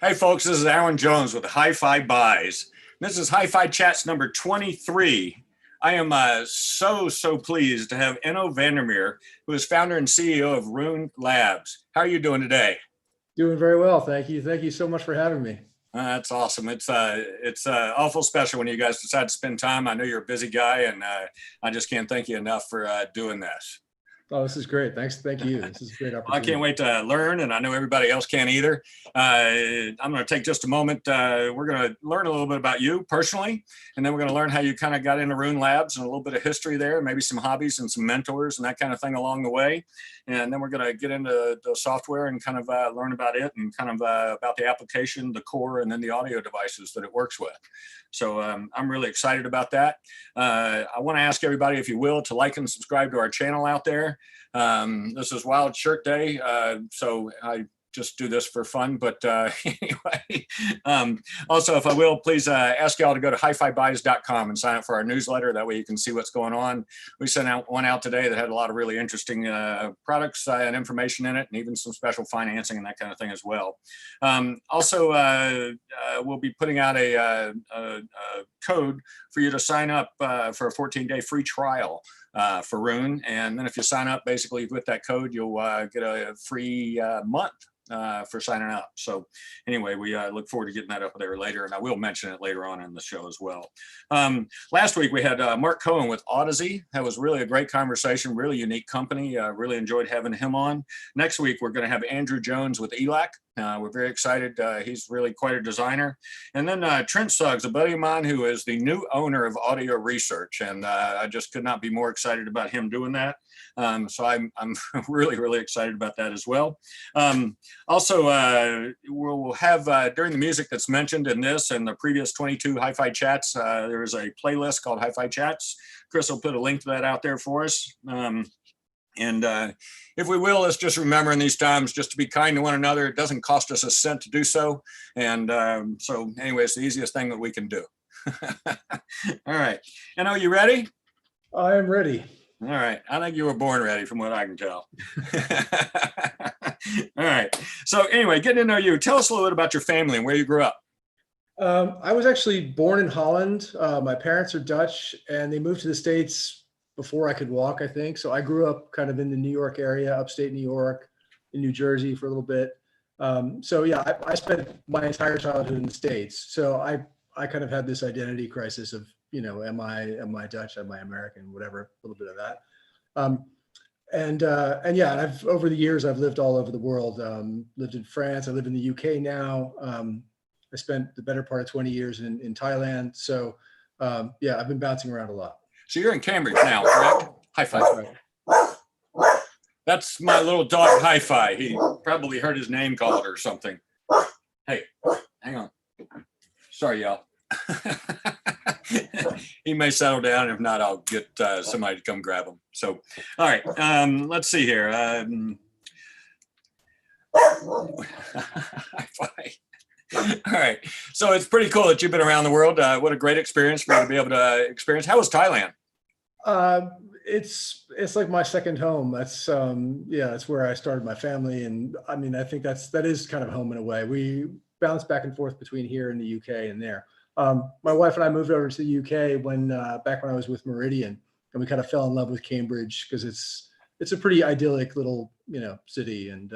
Hey folks, this is Alan Jones with HiFi Buys. This is HiFi Chats number 23. I am so pleased to have Enno Vandermeer, who is founder and CEO of Roon Labs. How are you doing today? Doing very well, thank you. Thank you so much for having me. That's awesome. It's awful special when you guys decide to spend time. I know you're a busy guy, and I just can't thank you enough for doing this. Oh, this is great. Thanks. Thank you. This is a great opportunity. I can't wait to learn, and I know everybody else can either. I'm going to take just a moment. We're going to learn a little bit about you personally, and then we're going to learn how you kind of got into Roon Labs and a little bit of history there, maybe some hobbies and some mentors and that kind of thing along the way. And then we're going to get into the software and kind of learn about it and kind of about the application, the core, and then the audio devices that it works with. So I'm really excited about that. I want to ask everybody, if you will, to like and subscribe to our channel out there. This is Wild Shirt Day, so I just do this for fun, but anyway, also, if I will, please ask y'all to go to hifibuys.com and sign up for our newsletter. That way you can see what's going on. We sent one out today that had a lot of really interesting products and information in it, and even some special financing and that kind of thing as well. Also, we'll be putting out a code for you to sign up for a 14-day free trial for Roon. And then if you sign up, basically with that code, you'll get a free month for signing up. So anyway, we look forward to getting that up there later, and I will mention it later on in the show as well. Last week we had Mark Cohen with Odyssey. That was really a great conversation, really unique company. Really enjoyed having him on. Next week we're going to have Andrew Jones with ELAC. We're very excited. He's really quite a designer. And then Trent Suggs, a buddy of mine who is the new owner of Audio Research. And I just could not be more excited about him doing that. So I'm really excited about that as well. Also, we'll have, during the music that's mentioned in this and the previous 22 HiFi Chats, there is a playlist called HiFi Chats. Chris will put a link to that out there for us. And if we will, let's just remember in these times just to be kind to one another. It doesn't cost us a cent to do so. And so anyway, it's the easiest thing that we can do. All right. Enno, you ready? I am ready. All right. I think you were born ready from what I can tell. All right. So anyway, getting to know you. Tell us a little bit about your family and where you grew up. I was actually born in Holland. My parents are Dutch, and they moved to the States before I could walk, I think. So I grew up kind of in the New York area, upstate New York, in New Jersey for a little bit. So yeah, I spent my entire childhood in the States. So I kind of had this identity crisis of, you know, am I Dutch, am I American, whatever, a little bit of that. And yeah, I've over the years, I've lived all over the world. Lived in France, I live in the UK now. I spent the better part of 20 years in Thailand. So yeah, I've been bouncing around a lot. So you're in Cambridge now, correct? HiFi. Right. That's my little dog, HiFi. He probably heard his name called or something. Hey, hang on. Sorry, y'all. He may settle down. If not, I'll get somebody to come grab him. So, all right. Let's see here. HiFi. All right. So it's pretty cool that you've been around the world. What a great experience for you to be able to experience. How was Thailand? It's like my second home. That's yeah, it's where I started my family, and I mean, I think that is kind of home in a way. We bounce back and forth between here and the UK and there. My wife and I moved over to the UK back when I was with Meridian, and we kind of fell in love with Cambridge because it's a pretty idyllic little, you know, city. And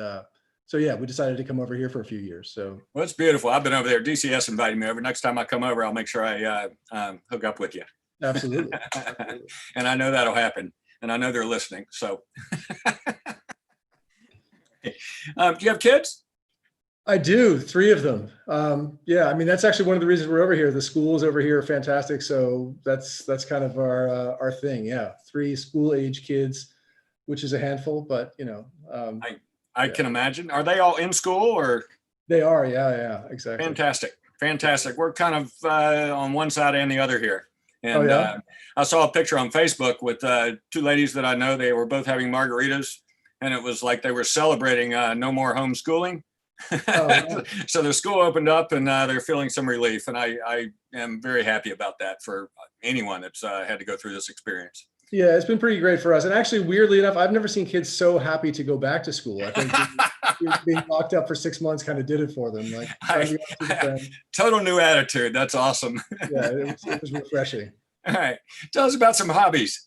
so yeah, we decided to come over here for a few years. So well, it's beautiful. I've been over there. DCS invited me over. Next time I come over, I'll make sure I hook up with you. Absolutely. And I know that'll happen. And I know they're listening. So do you have kids? I do, 3 of them. Yeah, I mean, that's actually one of the reasons we're over here. The schools over here are fantastic. So that's kind of our thing. Yeah, 3 school-age kids, which is a handful, but you know. I can imagine. Are they all in school or? They are, yeah, exactly. Fantastic. We're kind of on one side and the other here. And oh, yeah? I saw a picture on Facebook with 2 ladies that I know. They were both having margaritas, and it was like they were celebrating no more homeschooling. Oh, yeah. So the school opened up, and they're feeling some relief. And I am very happy about that for anyone that's had to go through this experience. Yeah, it's been pretty great for us. And actually, weirdly enough, I've never seen kids so happy to go back to school. I think being locked up for 6 months kind of did it for them. Like, time to go out to the friends. Total new attitude. That's awesome. Yeah, it was refreshing. All right. Tell us about some hobbies.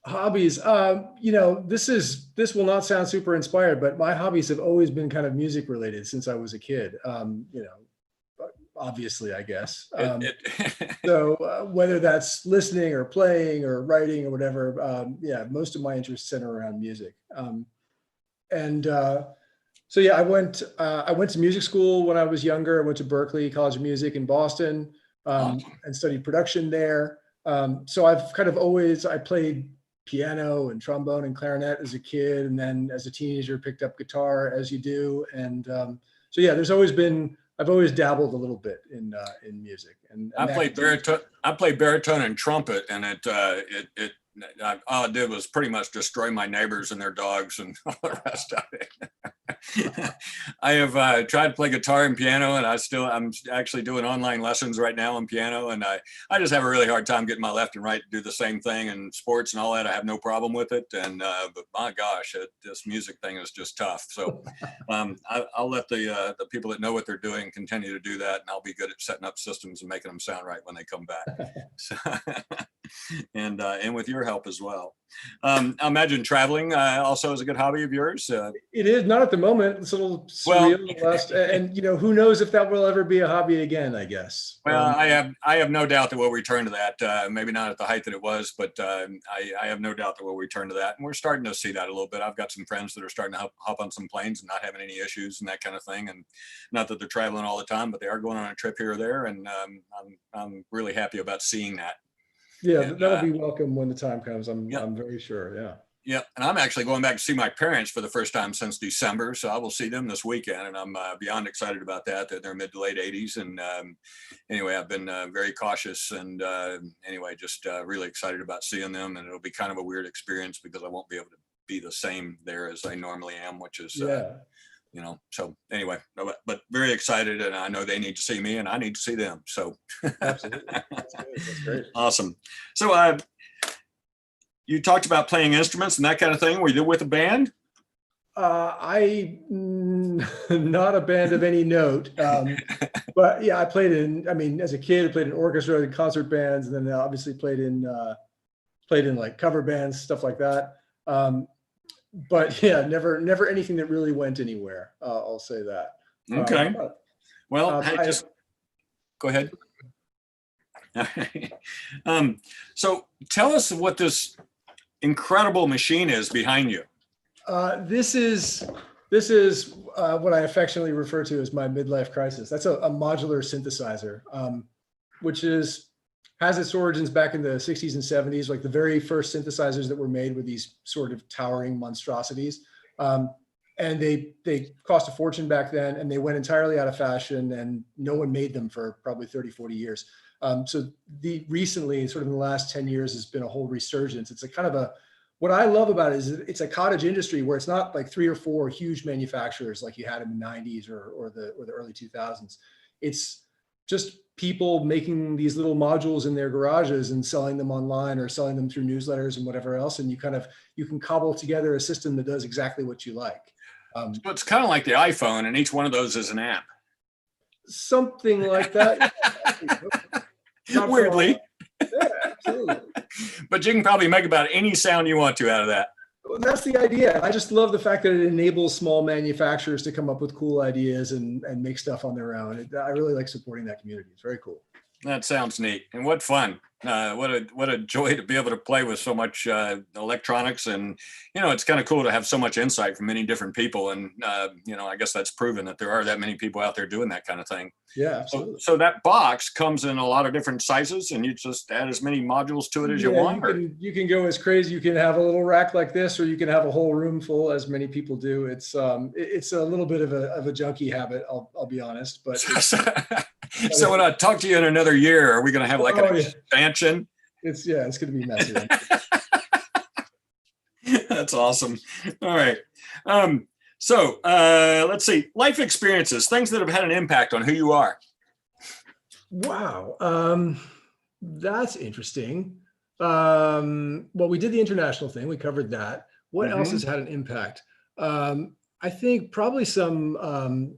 Hobbies. This will not sound super inspired, but my hobbies have always been kind of music related since I was a kid. Obviously, I guess. So whether that's listening or playing or writing or whatever, most of my interests center around music. So yeah, I went to music school when I was younger. I went to Berklee College of Music in Boston, and studied production there. So I've kind of I played piano and trombone and clarinet as a kid, and then as a teenager picked up guitar, as you do. And so yeah, I've always dabbled a little bit in music. And I played baritone and trumpet, and all it did was pretty much destroy my neighbors and their dogs and all the rest of it. I have tried to play guitar and piano, and I'm actually doing online lessons right now on piano, and I just have a really hard time getting my left and right to do the same thing. And sports and all that, I have no problem with it. And but my gosh, this music thing is just tough. So I'll let the people that know what they're doing continue to do that, and I'll be good at setting up systems and making them sound right when they come back. So, and with your help as well. I imagine traveling also is a good hobby of yours. It is not at the moment. It's a little surreal, and who knows if that will ever be a hobby again, I guess. Well, I have no doubt that we'll return to that. Maybe not at the height that it was, but I have no doubt that we'll return to that. And we're starting to see that a little bit. I've got some friends that are starting to hop on some planes and not having any issues and that kind of thing. And not that they're traveling all the time, but they are going on a trip here or there. And I'm really happy about seeing that. Yeah, that'll be welcome when the time comes. I'm very sure. Yeah. Yeah, and I'm actually going back to see my parents for the first time since December, so I will see them this weekend, and I'm beyond excited about that. They're mid to late 80s, and anyway, I've been very cautious, and just really excited about seeing them, and it'll be kind of a weird experience because I won't be able to be the same there as I normally am, which is so anyway, but very excited, and I know they need to see me, and I need to see them. So absolutely, that's good. That's great. Awesome. So you talked about playing instruments and that kind of thing. Were you with a band? Not a band of any note, but yeah, I played as a kid, I played in orchestra and concert bands, and then obviously played in like cover bands, stuff like that. But yeah, never anything that really went anywhere. I'll say that. Okay. Well, go ahead. So tell us what this incredible machine is behind you. This is what I affectionately refer to as my midlife crisis. That's a modular synthesizer, which has its origins back in the 60s and 70s. Like the very first synthesizers that were made were these sort of towering monstrosities. And they cost a fortune back then, and they went entirely out of fashion, and no one made them for probably 30, 40 years. So recently, sort of in the last 10 years, has been a whole resurgence. It's a kind of what I love about it is it's a cottage industry where it's not like 3 or 4 huge manufacturers like you had in the 90s or the early 2000s. It's just people making these little modules in their garages and selling them online or selling them through newsletters and whatever else. And you can cobble together a system that does exactly what you like. So it's kind of like the iPhone, and each one of those is an app. Something like that. Weirdly. Yeah, absolutely. But you can probably make about any sound you want to out of that. Well, that's the idea. I just love the fact that it enables small manufacturers to come up with cool ideas and make stuff on their own. I really like supporting that community. It's very cool. That sounds neat. And what fun. What a joy to be able to play with so much electronics. And, it's kind of cool to have so much insight from many different people. And, I guess that's proven that there are that many people out there doing that kind of thing. Yeah, absolutely. So that box comes in a lot of different sizes, and you just add as many modules to it as you want? You can go as crazy. You can have a little rack like this, or you can have a whole room full, as many people do. It's a little bit of a junkie habit, I'll be honest. But so when I talk to you in another year, are we going to have like an expansion? It's going to be messy. That's awesome. All right. So let's see. Life experiences, things that have had an impact on who you are. Wow. That's interesting. Well, we did the international thing. We covered that. What else has Hmm. had an impact? I think probably some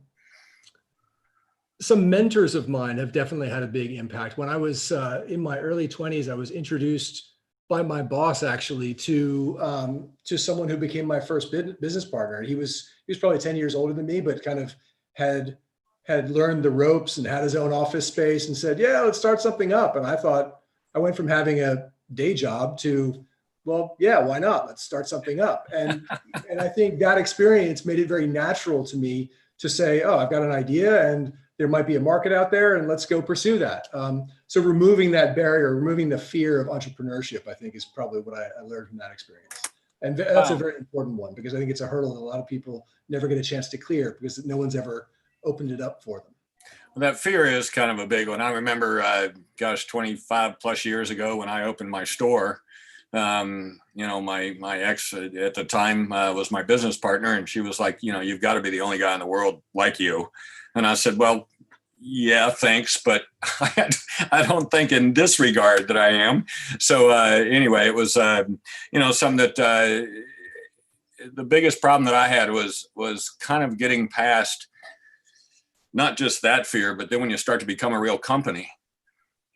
mentors of mine have definitely had a big impact. When I was in my early 20s, I was introduced by my boss actually to someone who became my first business partner. He was probably 10 years older than me, but kind of had had learned the ropes and had his own office space and said, "Yeah, let's start something up." And I thought I went from having a day job to, well, yeah, why not? Let's start something up. And I think that experience made it very natural to me to say, oh, I've got an idea and there might be a market out there and let's go pursue that. So removing that barrier, removing the fear of entrepreneurship, I think is probably what I learned from that experience. And that's a Wow. very important one because I think it's a hurdle that a lot of people never get a chance to clear because no one's ever opened it up for them. Well, that fear is kind of a big one. I remember, gosh, 25 plus years ago when I opened my store. My ex at the time was my business partner, and she was like, you've got to be the only guy in the world like you. And I said, well, yeah, thanks, but I don't think in this regard that I am. So anyway, it was something that the biggest problem that I had was kind of getting past not just that fear, but then when you start to become a real company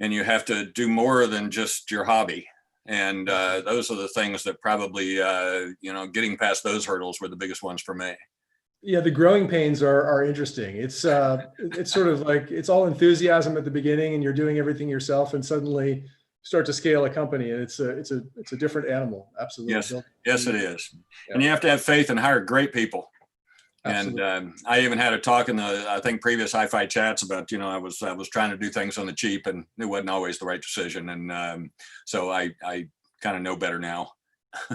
and you have to do more than just your hobby. And those are the things that probably, getting past those hurdles were the biggest ones for me. Yeah, the growing pains are interesting. It's sort of like it's all enthusiasm at the beginning, and you're doing everything yourself, and suddenly start to scale a company, and it's a different animal. Absolutely, Yes, built. yes, it is. Yeah, And you have to have faith and hire great people. And absolutely. I even had a talk in the, I think, previous HiFi chats about, I was trying to do things on the cheap, and it wasn't always the right decision. And so I kind of know better now.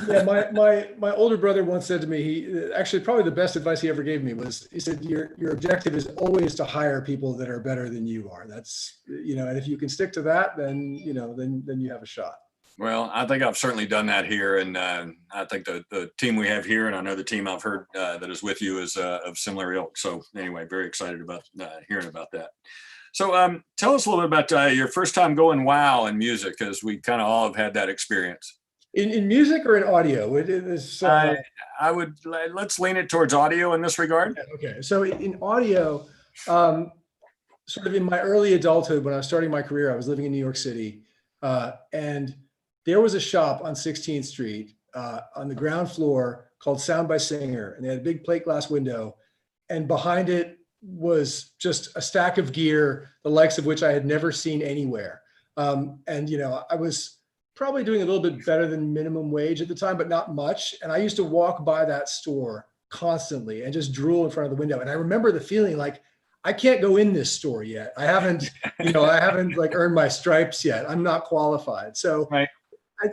Yeah, my older brother once said to me, he actually probably the best advice he ever gave me was he said your objective is always to hire people that are better than you are. That's and if you can stick to that, then you have a shot. Well, I think I've certainly done that here, and I think the team we have here, and I know the team I've heard that is with you is of similar ilk. So anyway, very excited about hearing about that. So tell us a little bit about your first time going wow in music, because we kind of all have had that experience. In music or in audio? It is. I would let's lean it towards audio in this regard. Okay. So in audio, sort of in my early adulthood, when I was starting my career, I was living in New York City, and there was a shop on 16th Street on the ground floor called Sound by Singer, and they had a big plate glass window, and behind it was just a stack of gear, the likes of which I had never seen anywhere. And I was probably doing a little bit better than minimum wage at the time, but not much. And I used to walk by that store constantly and just drool in front of the window. And I remember the feeling like, I can't go in this store yet. I haven't like earned my stripes yet. I'm not qualified. So Right.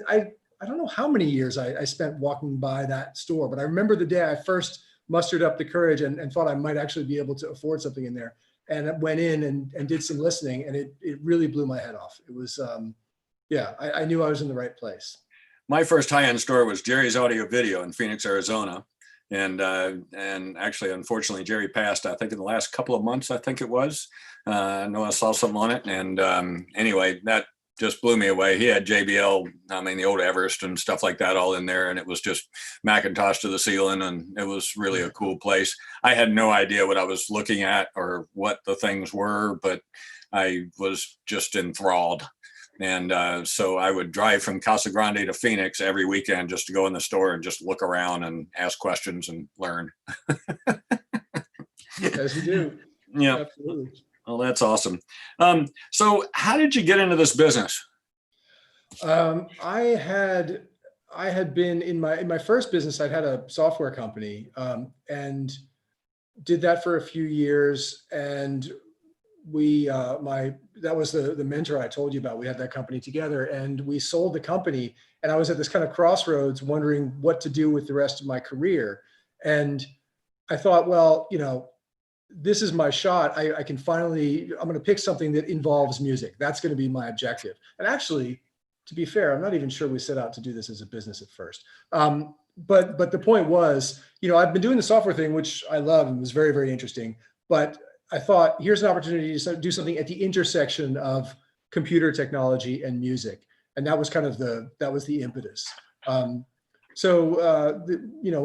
I don't know how many years I spent walking by that store, but I remember the day I first mustered up the courage and thought I might actually be able to afford something in there. And I went in and did some listening, and it really blew my head off. It was, I knew I was in the right place. My first high-end store was Jerry's Audio Video in Phoenix, Arizona. And actually, unfortunately, Jerry passed, I think, in the last couple of months, I think it was. I know I saw something on it. And anyway, that just blew me away. He had JBL, I mean, the old Everest and stuff like that all in there. And it was just Macintosh to the ceiling. And it was really a cool place. I had no idea what I was looking at or what the things were, but I was just enthralled. And so I would drive from Casa Grande to Phoenix every weekend just to go in the store and just look around and ask questions and learn. As you do. Yeah. Absolutely. Well, that's awesome. So how did you get into this business? I had been in my first business. I'd had a software company and did that for a few years. And that was the mentor I told you about. We had that company together, and we sold the company. And I was at this kind of crossroads, wondering what to do with the rest of my career. And I thought, well, this is my shot. I'm going to pick something that involves music. That's going to be my objective. And actually, to be fair, I'm not even sure we set out to do this as a business at first. But the point was, I've been doing the software thing, which I love and was very, very interesting. But I thought, here's an opportunity to do something at the intersection of computer technology and music. And that was kind of that was the impetus. When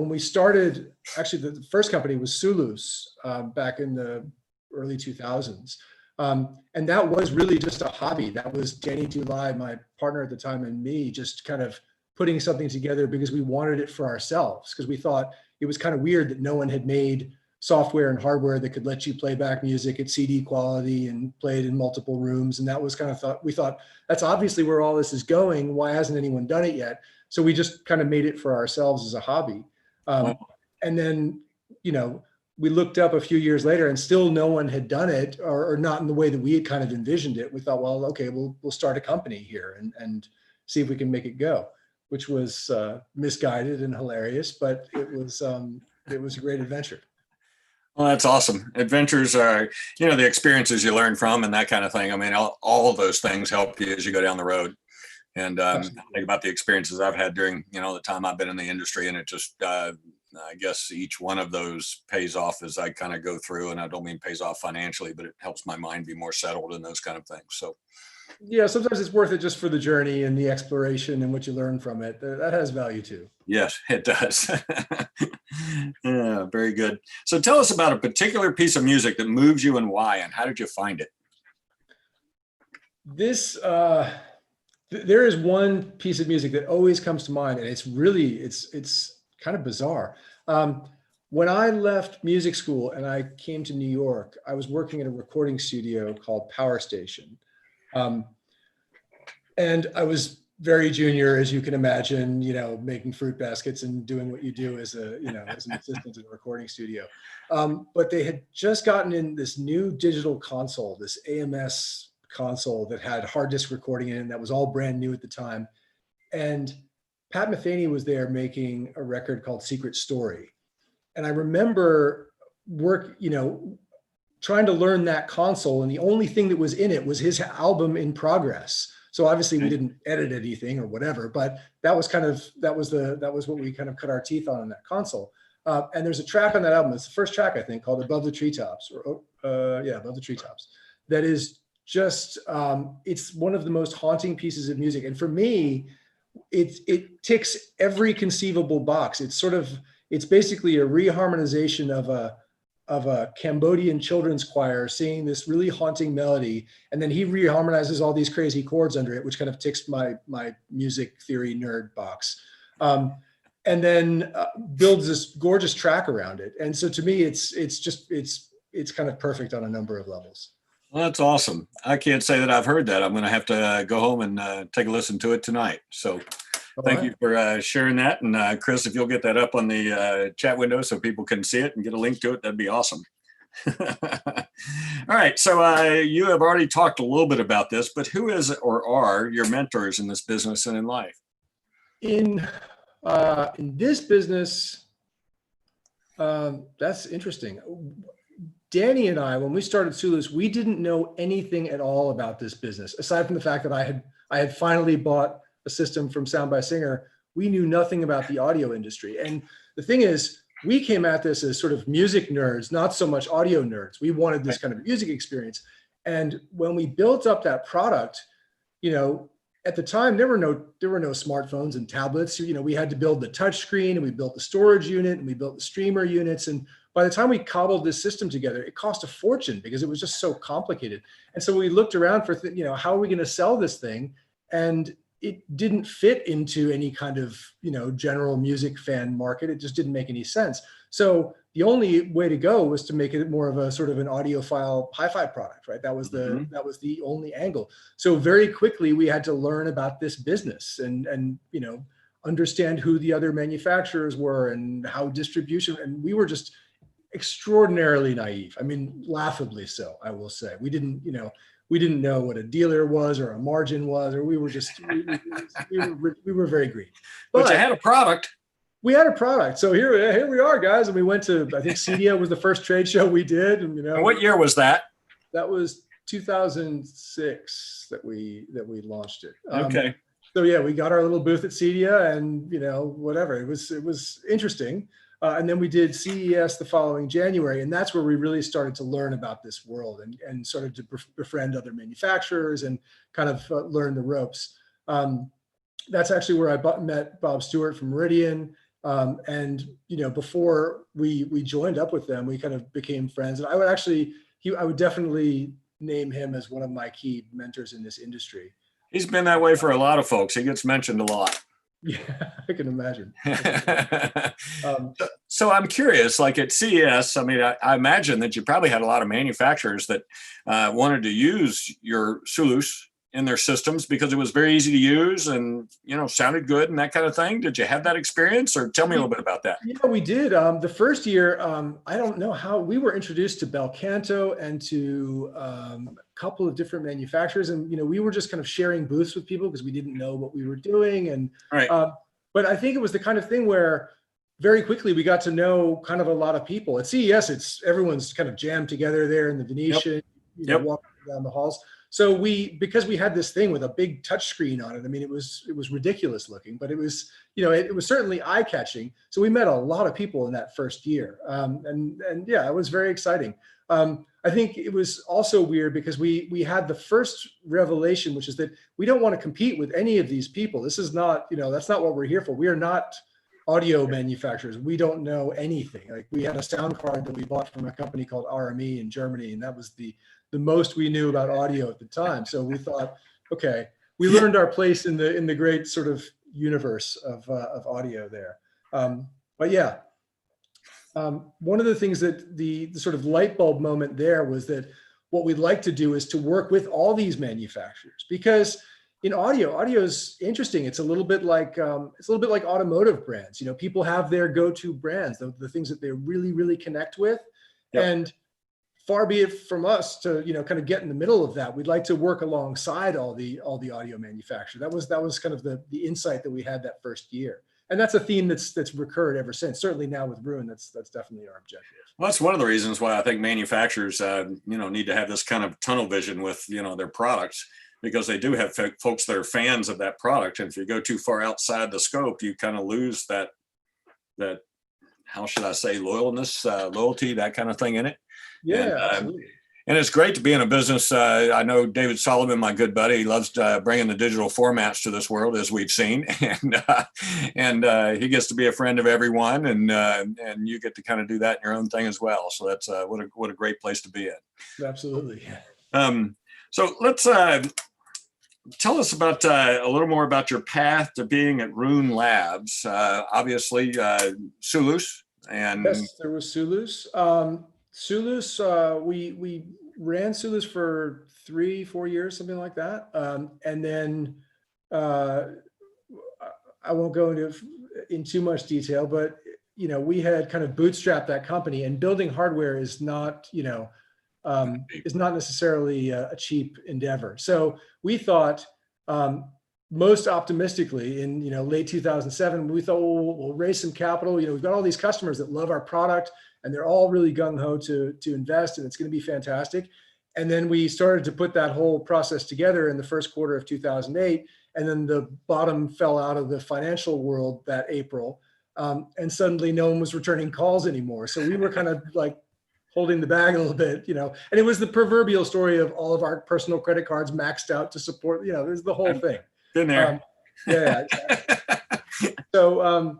we started, actually the first company was Sulus back in the early 2000s. And that was really just a hobby. That was Danny Dulai, my partner at the time, and me just kind of putting something together because we wanted it for ourselves, because we thought it was kind of weird that no one had made software and hardware that could let you play back music at CD quality and play it in multiple rooms. And that was kind of we thought that's obviously where all this is going. Why hasn't anyone done it yet? So we just kind of made it for ourselves as a hobby. And then, we looked up a few years later and still no one had done it, or not in the way that we had kind of envisioned it. We thought, well, okay, we'll start a company here and see if we can make it go, which was misguided and hilarious, but it was a great adventure. Well, that's awesome. Adventures are, the experiences you learn from and that kind of thing. I mean, all of those things help you as you go down the road. And I think about the experiences I've had during, the time I've been in the industry, and it just, I guess each one of those pays off as I kind of go through, and I don't mean pays off financially, but it helps my mind be more settled and those kind of things. So, yeah, sometimes it's worth it just for the journey and the exploration and what you learn from it. That has value too. Yes, it does. Yeah, very good. So tell us about a particular piece of music that moves you and why, and how did you find it? There is one piece of music that always comes to mind, and it's kind of bizarre. When I left music school and I came to New York, I was working at a recording studio called Power Station. And I was very junior, as you can imagine, making fruit baskets and doing what you do as as an assistant in a recording studio. But they had just gotten in this new digital console, this AMS console that had hard disk recording in it, and that was all brand new at the time. And Pat Metheny was there making a record called Secret Story. And I remember trying to learn that console, and the only thing that was in it was his album in progress. So obviously we didn't edit anything or whatever, but that was what we kind of cut our teeth on in that console. And there's a track on that album. It's the first track, I think, called Above the Treetops, Above the Treetops. That is just, it's one of the most haunting pieces of music. And for me, it ticks every conceivable box. It's basically a reharmonization of a Cambodian children's choir singing this really haunting melody, and then he reharmonizes all these crazy chords under it, which kind of ticks my music theory nerd box, and then builds this gorgeous track around it. And so to me, it's kind of perfect on a number of levels. Well, that's awesome. I can't say that I've heard that. I'm going to have to go home and take a listen to it tonight. So thank you for sharing that. And Chris, if you'll get that up on the chat window so people can see it and get a link to it, that'd be awesome. All right. So you have already talked a little bit about this, but who is or are your mentors in this business and in life? In this business, that's interesting. Danny and I, when we started Sulus, we didn't know anything at all about this business, aside from the fact that I had finally bought a system from Sound by Singer. We knew nothing about the audio industry. And the thing is, we came at this as sort of music nerds, not so much audio nerds. We wanted this kind of music experience. And when we built up that product, at the time, there were no smartphones and tablets. We had to build the touch screen, and we built the storage unit, and we built the streamer units. And by the time we cobbled this system together, it cost a fortune because it was just so complicated. And so we looked around for, how are we going to sell this thing? And it didn't fit into any kind of, general music fan market. It just didn't make any sense. So the only way to go was to make it more of a sort of an audiophile HiFi product, right? That was the only angle. So very quickly we had to learn about this business and understand who the other manufacturers were and how distribution, and we were just extraordinarily naive. I mean, laughably so, I will say. We didn't know what a dealer was or a margin was, or we were just, we were very green. But you had a product. We had a product. So here we are, guys. And we went to, I think CEDIA was the first trade show we did. And, and what year was that? That was 2006 that we launched it. Okay. So yeah, we got our little booth at CEDIA and, whatever. It was interesting. And then we did CES the following January, and that's where we really started to learn about this world and started to befriend other manufacturers and kind of learn the ropes. That's actually where I met Bob Stewart from Meridian. And before we joined up with them, we kind of became friends. And I would definitely name him as one of my key mentors in this industry. He's been that way for a lot of folks. He gets mentioned a lot. Yeah, I can imagine. So I'm curious, like at CES, I mean, I imagine that you probably had a lot of manufacturers that wanted to use your Sulus in their systems because it was very easy to use and, sounded good and that kind of thing. Did you have that experience, or tell me a little bit about that? Yeah, we did. The first year, I don't know how we were introduced to Bel Canto and to a couple of different manufacturers. And, we were just kind of sharing booths with people because we didn't know what we were doing. And, right. But I think it was the kind of thing where very quickly we got to know kind of a lot of people. At CES, everyone's kind of jammed together there in the Venetian, walking down the halls. So because we had this thing with a big touch screen on it, I mean, it was ridiculous looking, but it was, it was certainly eye catching. So we met a lot of people in that first year. And yeah, it was very exciting. I think it was also weird because we had the first revelation, which is that we don't want to compete with any of these people. This is not, that's not what we're here for. We are not audio manufacturers. We don't know anything. Like, we had a sound card that we bought from a company called RME in Germany, and that was the most we knew about audio at the time. So we thought, okay, we learned our place in the great sort of universe of audio there. But yeah, one of the things that the sort of light bulb moment there was that what we'd like to do is to work with all these manufacturers, because in audio is interesting. It's a little bit like automotive brands. People have their go-to brands, the things that they really, really connect with. Yep. And far be it from us to, kind of get in the middle of that. We'd like to work alongside all the audio manufacturers. That was kind of the insight that we had that first year. And that's a theme that's recurred ever since. Certainly now with Roon, that's definitely our objective. Well, that's one of the reasons why I think manufacturers, need to have this kind of tunnel vision with, their products, because they do have folks that are fans of that product. And if you go too far outside the scope, you kind of lose that, how should I say, loyalty, that kind of thing in it. Yeah, absolutely. And it's great to be in a business. I know David Solomon, my good buddy, he loves bringing the digital formats to this world, as we've seen, and he gets to be a friend of everyone, and you get to kind of do that in your own thing as well. So that's what a great place to be in. Absolutely. So let's tell us about a little more about your path to being at Roon Labs. Obviously, Sulus, and yes, there was Sulus. Sulus, we ran Sulus for 3-4 years, something like that. And then I won't go in too much detail, but we had kind of bootstrapped that company, and building hardware is not necessarily a cheap endeavor. So we thought, most optimistically in late 2007, we thought, well, we'll raise some capital. We've got all these customers that love our product, and they're all really gung-ho to invest, and it's going to be fantastic. And then we started to put that whole process together in the first quarter of 2008, and then the bottom fell out of the financial world that April, and suddenly no one was returning calls anymore. So we were kind of like holding the bag a little bit, and it was the proverbial story of all of our personal credit cards maxed out to support, there's the whole thing. Been there. Yeah. Exactly. So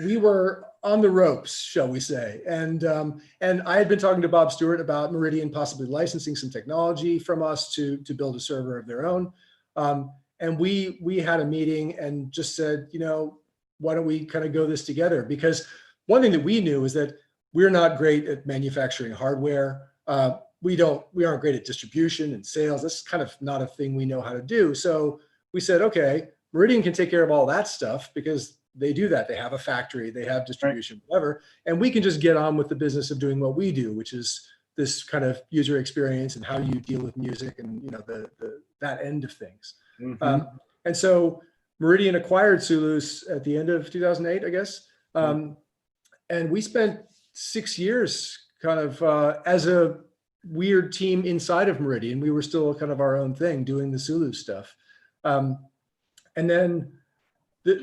we were on the ropes, shall we say. And I had been talking to Bob Stewart about Meridian possibly licensing some technology from us to build a server of their own. And we had a meeting and just said, why don't we kind of go this together? Because one thing that we knew is that we're not great at manufacturing hardware. We aren't great at distribution and sales. That's kind of not a thing we know how to do. So we said, okay, Meridian can take care of all that stuff because they do that. They have a factory, they have distribution, whatever. And we can just get on with the business of doing what we do, which is this kind of user experience and how you deal with music and, that end of things. Mm-hmm. And so Meridian acquired Sulus at the end of 2008, I guess. And we spent 6 years kind of as a weird team inside of Meridian. We were still kind of our own thing doing the Sulus stuff. And then there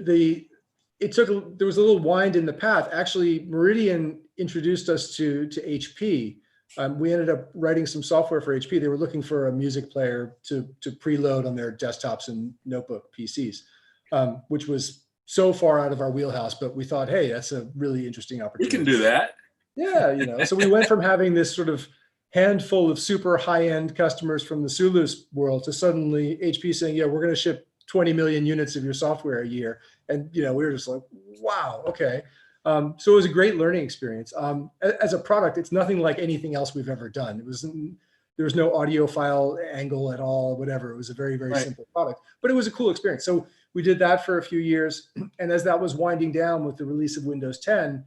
was a little wind in the path. Actually, Meridian introduced us to HP We ended up writing some software for HP. They were looking for a music player to preload on their desktops and notebook PCs, which was so far out of our wheelhouse, but we thought, hey, that's a really interesting We opportunity. can do that. Yeah, so we went from having this sort of handful of super high-end customers from the Zulus world to suddenly HP saying, yeah, we're going to ship 20 million units of your software a year. And, we were just like, wow, okay. So it was a great learning experience. As a product, it's nothing like anything else we've ever done. There was no audio file angle at all, whatever. It was a very, very Right. simple product, but it was a cool experience. So we did that for a few years. And as that was winding down with the release of Windows 10,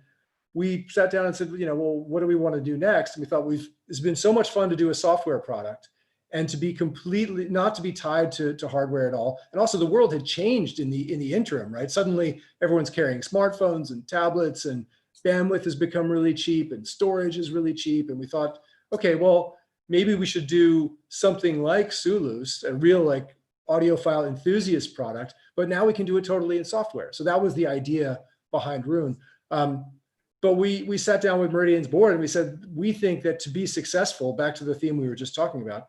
we sat down and said, well, what do we want to do next? And we thought it's been so much fun to do a software product and to be completely, not to be tied to hardware at all. And also the world had changed in the interim, right? Suddenly everyone's carrying smartphones and tablets, and bandwidth has become really cheap and storage is really cheap. And we thought, okay, well, maybe we should do something like Zulus, a real like audiophile enthusiast product, but now we can do it totally in software. So that was the idea behind Roon. But we sat down with Meridian's board and we said, we think that to be successful, back to the theme we were just talking about,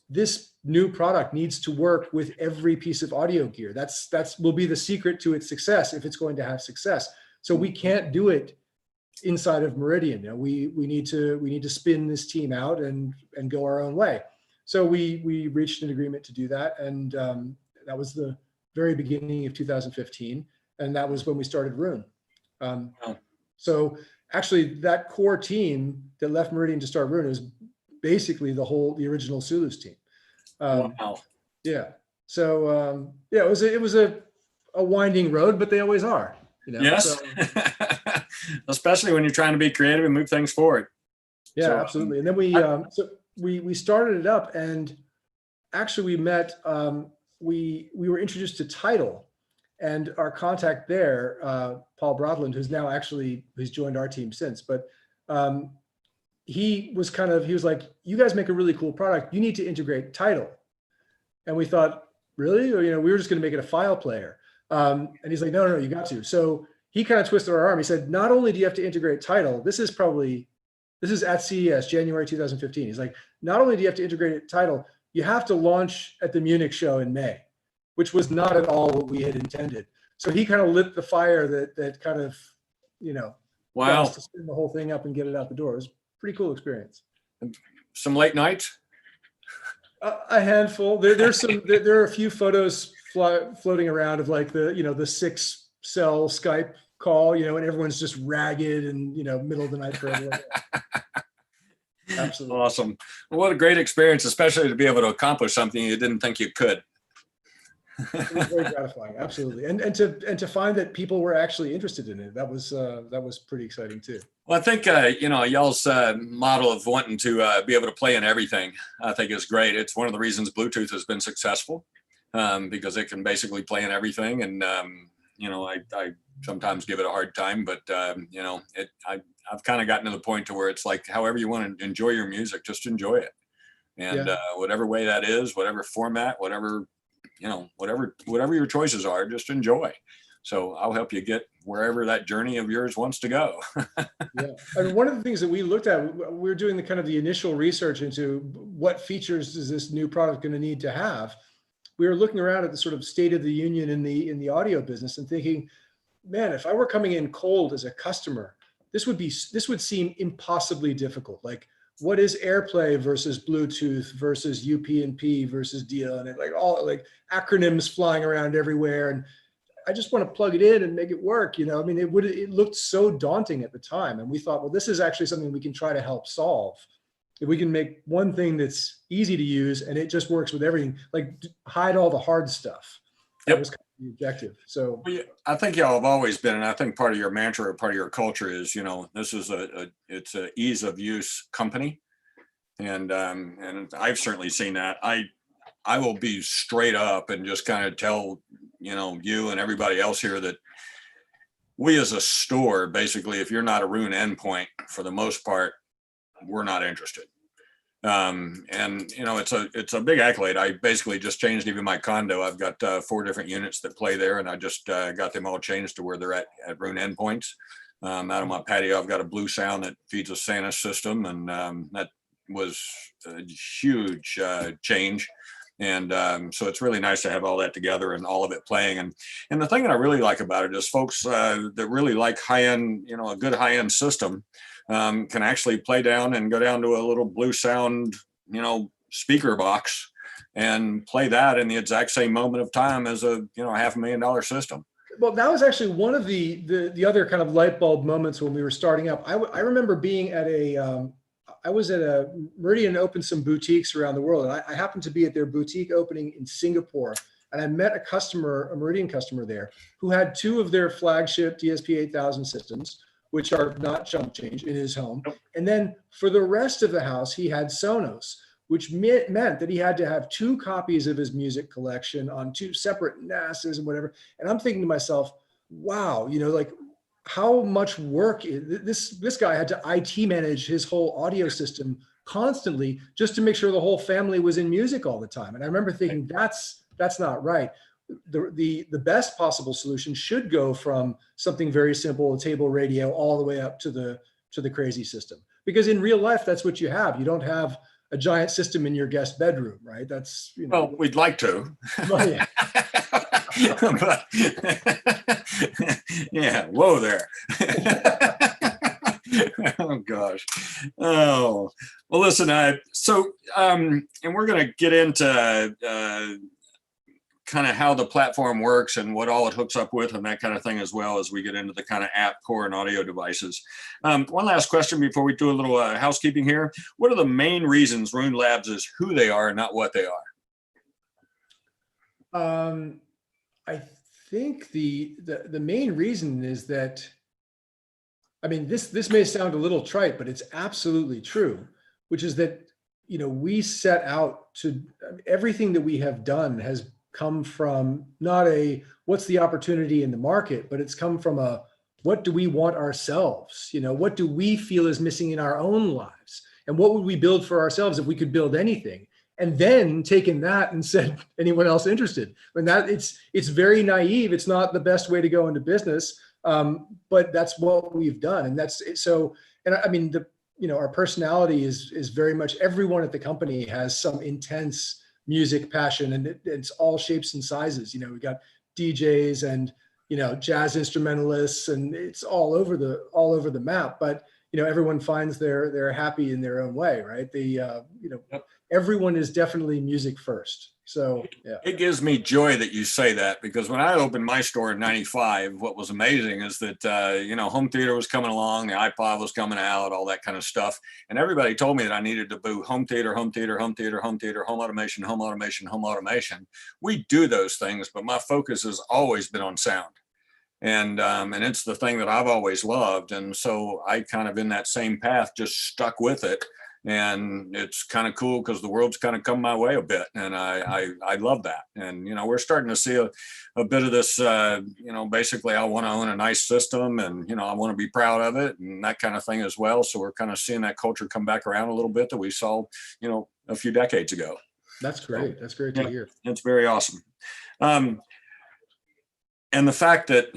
this new product needs to work with every piece of audio gear. That's will be the secret to its success if it's going to have success. So we can't do it inside of Meridian. We need to spin this team out and go our own way. So we reached an agreement to do that, and that was the very beginning of 2015, and that was when we started Roon. So actually, that core team that left Meridian to start Roon is basically the original Zulus team. Wow. Yeah. So it was a winding road, but they always are. Yes. So, especially when you're trying to be creative and move things forward. yeah, So, absolutely. And then we started it up, and actually we met. We were introduced to Tidal. And our contact there, Paul Brodland, who's joined our team since, but he was like, you guys make a really cool product. You need to integrate Tidal. And we thought, really? Or, we were just going to make it a file player. And he's like, no, you got to. So he kind of twisted our arm. He said, not only do you have to integrate Tidal, this is at CES, January 2015. He's like, not only do you have to integrate Tidal, you have to launch at the Munich show in May, which was not at all what we had intended. So he kind of lit the fire that kind of, wow. got us to spin the whole thing up and get it out the door. It was a pretty cool experience. Some late nights? A handful. There are a few photos floating around of like the 6-cell Skype call, and everyone's just ragged and, middle of the night for everyone. Absolutely. Awesome. Well, what a great experience, especially to be able to accomplish something you didn't think you could. It was very gratifying, absolutely, and to find that people were actually interested in it, that was pretty exciting too. Well, I think y'all's model of wanting to be able to play in everything, I think is great. It's one of the reasons Bluetooth has been successful, because it can basically play in everything. And I sometimes give it a hard time, but I've kind of gotten to the point to where it's like, however you want to enjoy your music, just enjoy it, and whatever way that is, whatever format, whatever your choices are, just enjoy. So I'll help you get wherever that journey of yours wants to go. Yeah. And one of the things that we looked at, we were doing the initial research into what features is this new product going to need to have. We were looking around at the sort of state of the union in the audio business and thinking, man, if I were coming in cold as a customer, this would seem impossibly difficult. Like, what is AirPlay versus Bluetooth versus UPnP versus DL, and all acronyms flying around everywhere. And I just want to plug it in and make it work. It looked so daunting at the time. And we thought, well, this is actually something we can try to help solve. If we can make one thing that's easy to use and it just works with everything, like hide all the hard stuff. That was kind of the objective. So I think y'all have always been, and I think part of your mantra or part of your culture is, this is it's a ease of use company. And I've certainly seen that. I will be straight up and just kind of tell, you and everybody else here that we as a store, basically, if you're not a Roon endpoint, for the most part, we're not interested. It's a big accolade. I basically just changed even my condo. I've got 4 different units that play there, and I just got them all changed to where they're at Roon endpoints. Out of my patio, I've got a Blue Sound that feeds a Santa system, and that was a huge change. And so it's really nice to have all that together and all of it playing. And the thing that I really like about it is folks that really like high-end, a good high-end system can actually play down and go down to a little Blue Sound, speaker box and play that in the exact same moment of time as a, $500,000 system. Well, that was actually one of the other kind of light bulb moments when we were starting up. I remember being at I was at a Meridian opened some boutiques around the world. And I happened to be at their boutique opening in Singapore. And I met a Meridian customer there who had two of their flagship DSP 8000 systems, which are not chump change, in his home. And then for the rest of the house, he had Sonos, which meant that he had to have two copies of his music collection on two separate NASs and whatever. And I'm thinking to myself, wow, like how much work this guy had to IT manage his whole audio system constantly just to make sure the whole family was in music all the time. And I remember thinking that's not right. The best possible solution should go from something very simple, a table radio, all the way up to the crazy system. Because in real life, that's what you have. You don't have a giant system in your guest bedroom, right? That's, well, we'd like to. Well, yeah. But, yeah, whoa there. Oh gosh. Oh, well, listen, and we're going to get into kind of how the platform works and what all it hooks up with and that kind of thing, as well as we get into the kind of app core and audio devices. One last question before we do a little housekeeping here. What are the main reasons Roon Labs is who they are and not what they are? I think the main reason is that, I mean, this may sound a little trite, but it's absolutely true, which is that, we set out to, everything that we have done has come from not what's the opportunity in the market, but it's come from what do we want ourselves? What do we feel is missing in our own lives? And what would we build for ourselves if we could build anything? And then taken that and said, anyone else interested? And that it's very naive. It's not the best way to go into business, but that's what we've done. And that's so. And I mean, our personality is very much, everyone at the company has some intense music passion, and it's all shapes and sizes. We got DJs and jazz instrumentalists, and it's all over the map. But everyone finds they're happy in their own way, right? Yep. Everyone is definitely music first. So yeah. It gives me joy that you say that, because when I opened my store in '95, what was amazing is that, home theater was coming along, the iPod was coming out, all that kind of stuff. And everybody told me that I needed to do home theater, home theater, home theater, home theater, home automation, home automation, home automation. We do those things, but my focus has always been on sound. And it's the thing that I've always loved. And so I kind of in that same path, just stuck with it. And it's kind of cool because the world's kind of come my way a bit, and I love that. And we're starting to see a bit of this. Basically, I want to own a nice system, and I want to be proud of it, and that kind of thing as well. So we're kind of seeing that culture come back around a little bit that we saw, a few decades ago. That's great. That's great to hear. It's very awesome. And the fact that,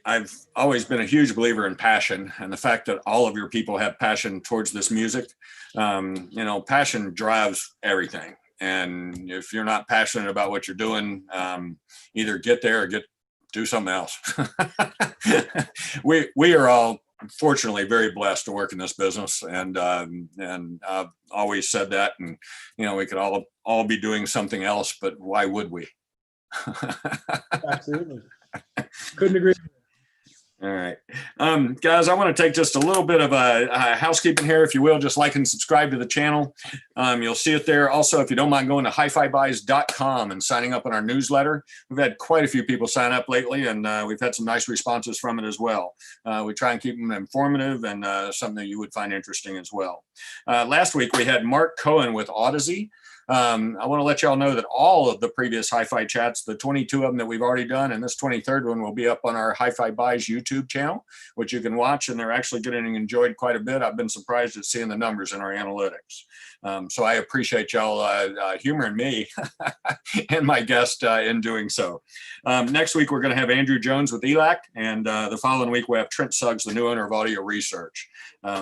I've always been a huge believer in passion, and the fact that all of your people have passion towards this music, passion drives everything. And if you're not passionate about what you're doing, either get there or do something else. We are all fortunately very blessed to work in this business. And I've always said that, and, we could all be doing something else, but why would we? Absolutely. Couldn't agree. All right. Guys, I want to take just a little bit of a housekeeping here, if you will. Just like and subscribe to the channel. You'll see it there. Also, if you don't mind going to hifibuys.com and signing up on our newsletter. We've had quite a few people sign up lately, and we've had some nice responses from it as well. We try and keep them informative and something that you would find interesting as well. Last week, we had Mark Cohen with Odyssey. I want to let y'all know that all of the previous HiFi chats, the 22 of them that we've already done, and this 23rd one will be up on our HiFi Buys YouTube channel, which you can watch, and they're actually getting enjoyed quite a bit. I've been surprised at seeing the numbers in our analytics. So I appreciate y'all humoring me and my guest in doing so. Next week, we're going to have Andrew Jones with ELAC, and the following week, we have Trent Suggs, the new owner of Audio Research.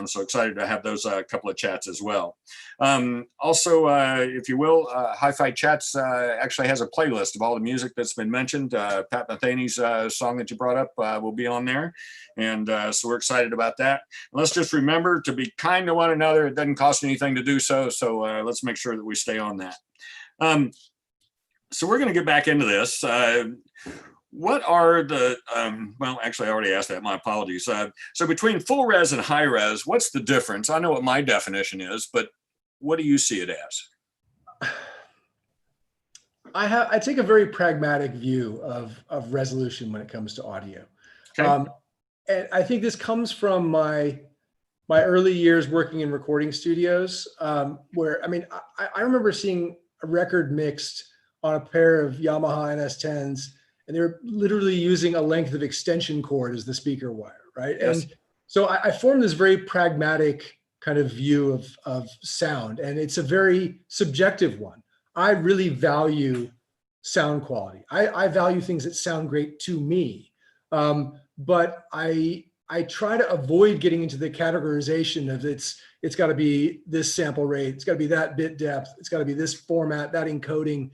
So excited to have those couple of chats as well. Also, if you will, HiFi Chats actually has a playlist of all the music that's been mentioned. Pat Metheny's song that you brought up will be on there. And so we're excited about that. And let's just remember to be kind to one another. It doesn't cost anything to do so. So let's make sure that we stay on that. So we're going to get back into this. What are the, well, actually, I already asked that. My apologies. So between full res and high res, what's the difference? I know what my definition is, but what do you see it as? I take a very pragmatic view of resolution when it comes to audio. Okay. And I think this comes from my early years working in recording studios, where, I mean, I remember seeing a record mixed on a pair of Yamaha NS10s, and they were literally using a length of extension cord as the speaker wire, right? Yes. And so I formed this very pragmatic kind of view of sound, and it's a very subjective one. I really value sound quality. I value things that sound great to me, but I try to avoid getting into the categorization of it's got to be this sample rate, it's got to be that bit depth, it's got to be this format, that encoding.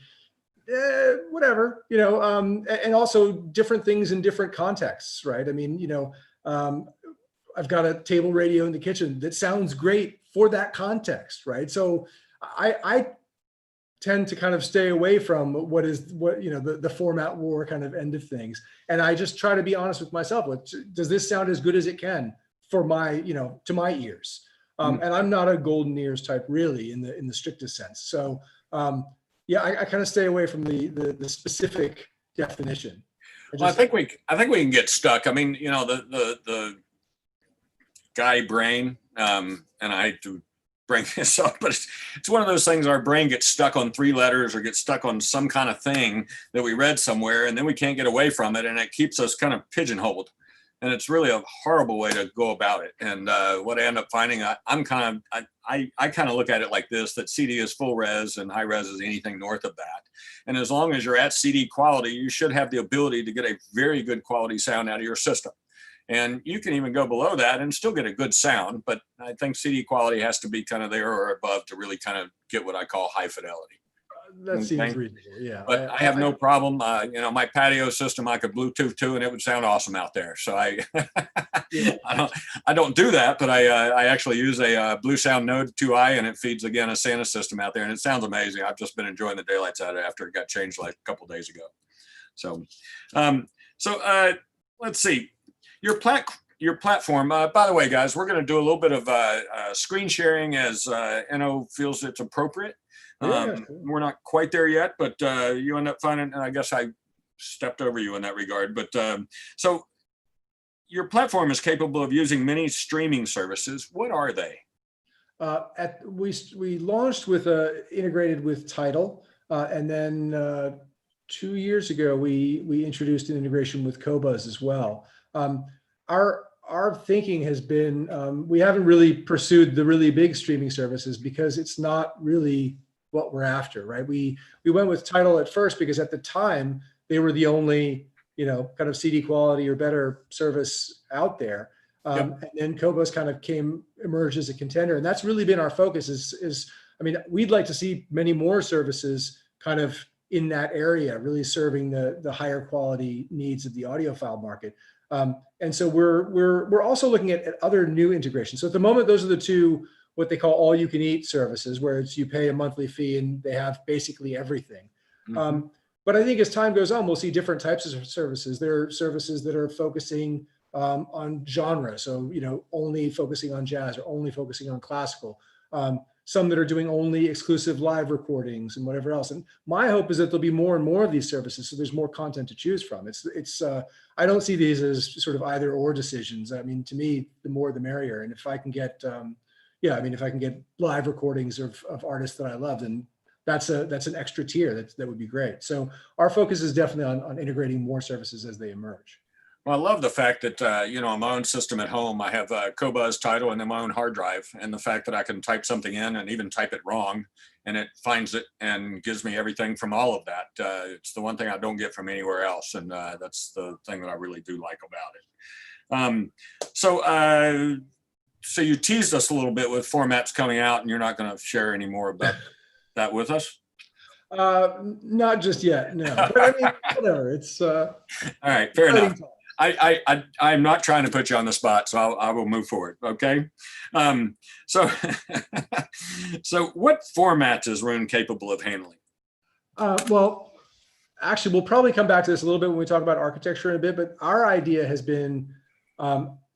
Whatever, you know, and also different things in different contexts, right? I mean, you know, I've got a table radio in the kitchen that sounds great for that context, right? So I tend to kind of stay away from what you know, the format war kind of end of things, and I just try to be honest with myself. Does this sound as good as it can for my, you know, to my ears? And I'm not a golden ears type, really, in the strictest sense. So. Yeah, I kind of stay away from the specific definition. Well, I think we can get stuck. I mean, you know, the guy brain, and I hate to bring this up, but it's one of those things. Our brain gets stuck on 3 letters or gets stuck on some kind of thing that we read somewhere, and then we can't get away from it, and it keeps us kind of pigeonholed. And it's really a horrible way to go about it. And what I end up finding, I kind of look at it like this: that CD is full res and high res is anything north of that. And as long as you're at CD quality, you should have the ability to get a very good quality sound out of your system. And you can even go below that and still get a good sound. But I think CD quality has to be kind of there or above to really kind of get what I call high fidelity. That seems reasonable, yeah. But I have no problem. You know, my patio system, I could Bluetooth to, and it would sound awesome out there. So I don't do that, but I actually use a Blue Sound Node 2i, and it feeds, again, a Santa system out there, and it sounds amazing. I've just been enjoying the daylights out of it after it got changed like a couple of days ago. So, let's see. Your platform, by the way, guys, we're going to do a little bit of screen sharing as Enno feels it's appropriate. We're not quite there yet, but you end up finding, and I guess I stepped over you in that regard. But so your platform is capable of using many streaming services. What are they? We launched with integrated with Tidal, and then 2 years ago we introduced an integration with Qobuz as well. Our thinking has been, we haven't really pursued the really big streaming services because it's not really what we're after, right? We went with Tidal at first because at the time they were the only, you know, kind of CD quality or better service out there. And then Qobuz kind of emerged as a contender, and that's really been our focus. I mean, we'd like to see many more services kind of in that area, really serving the higher quality needs of the audiophile market. And so we're also looking at other new integrations. So at the moment, those are the two, what they call all-you-can-eat services, where you pay a monthly fee and they have basically everything. But I think as time goes on, we'll see different types of services. There are services that are focusing on genre, so, you know, only focusing on jazz or only focusing on classical. Some that are doing only exclusive live recordings and whatever else. And my hope is that there'll be more and more of these services, so there's more content to choose from. I don't see these as sort of either or decisions. I mean, to me, the more the merrier. And if I can get, if I can get live recordings of artists that I love, then that's an extra tier that would be great. So our focus is definitely on integrating more services as they emerge. Well, I love the fact that, you know, on my own system at home, I have a Cobuzz title and then my own hard drive. And the fact that I can type something in and even type it wrong and it finds it and gives me everything from all of that. It's the one thing I don't get from anywhere else. And that's the thing that I really do like about it. So you teased us a little bit with formats coming out, and you're not going to share any more about that with us? Not just yet, no. But I mean, whatever. It's all right, fair enough. I'm not trying to put you on the spot, so I will move forward. Okay. So what formats is Roon capable of handling? Well, actually, we'll probably come back to this a little bit when we talk about architecture in a bit, but our idea has been,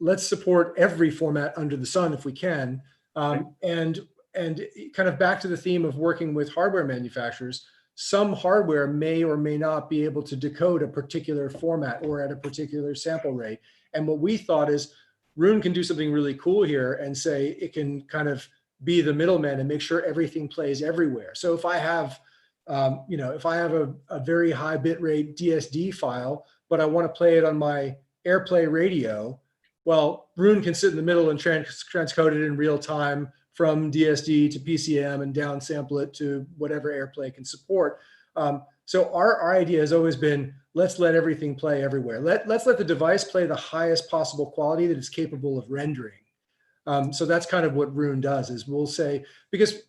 let's support every format under the sun if we can. And kind of back to the theme of working with hardware manufacturers, some hardware may or may not be able to decode a particular format or at a particular sample rate. And what we thought is Roon can do something really cool here and say it can kind of be the middleman and make sure everything plays everywhere. So if I have, if I have a very high bitrate DSD file, but I want to play it on my AirPlay radio, well, Roon can sit in the middle and transcode it in real time from DSD to PCM and downsample it to whatever AirPlay can support. So our idea has always been, let's let everything play everywhere. Let's let the device play the highest possible quality that it's capable of rendering. So that's kind of what Roon does, is we'll say, because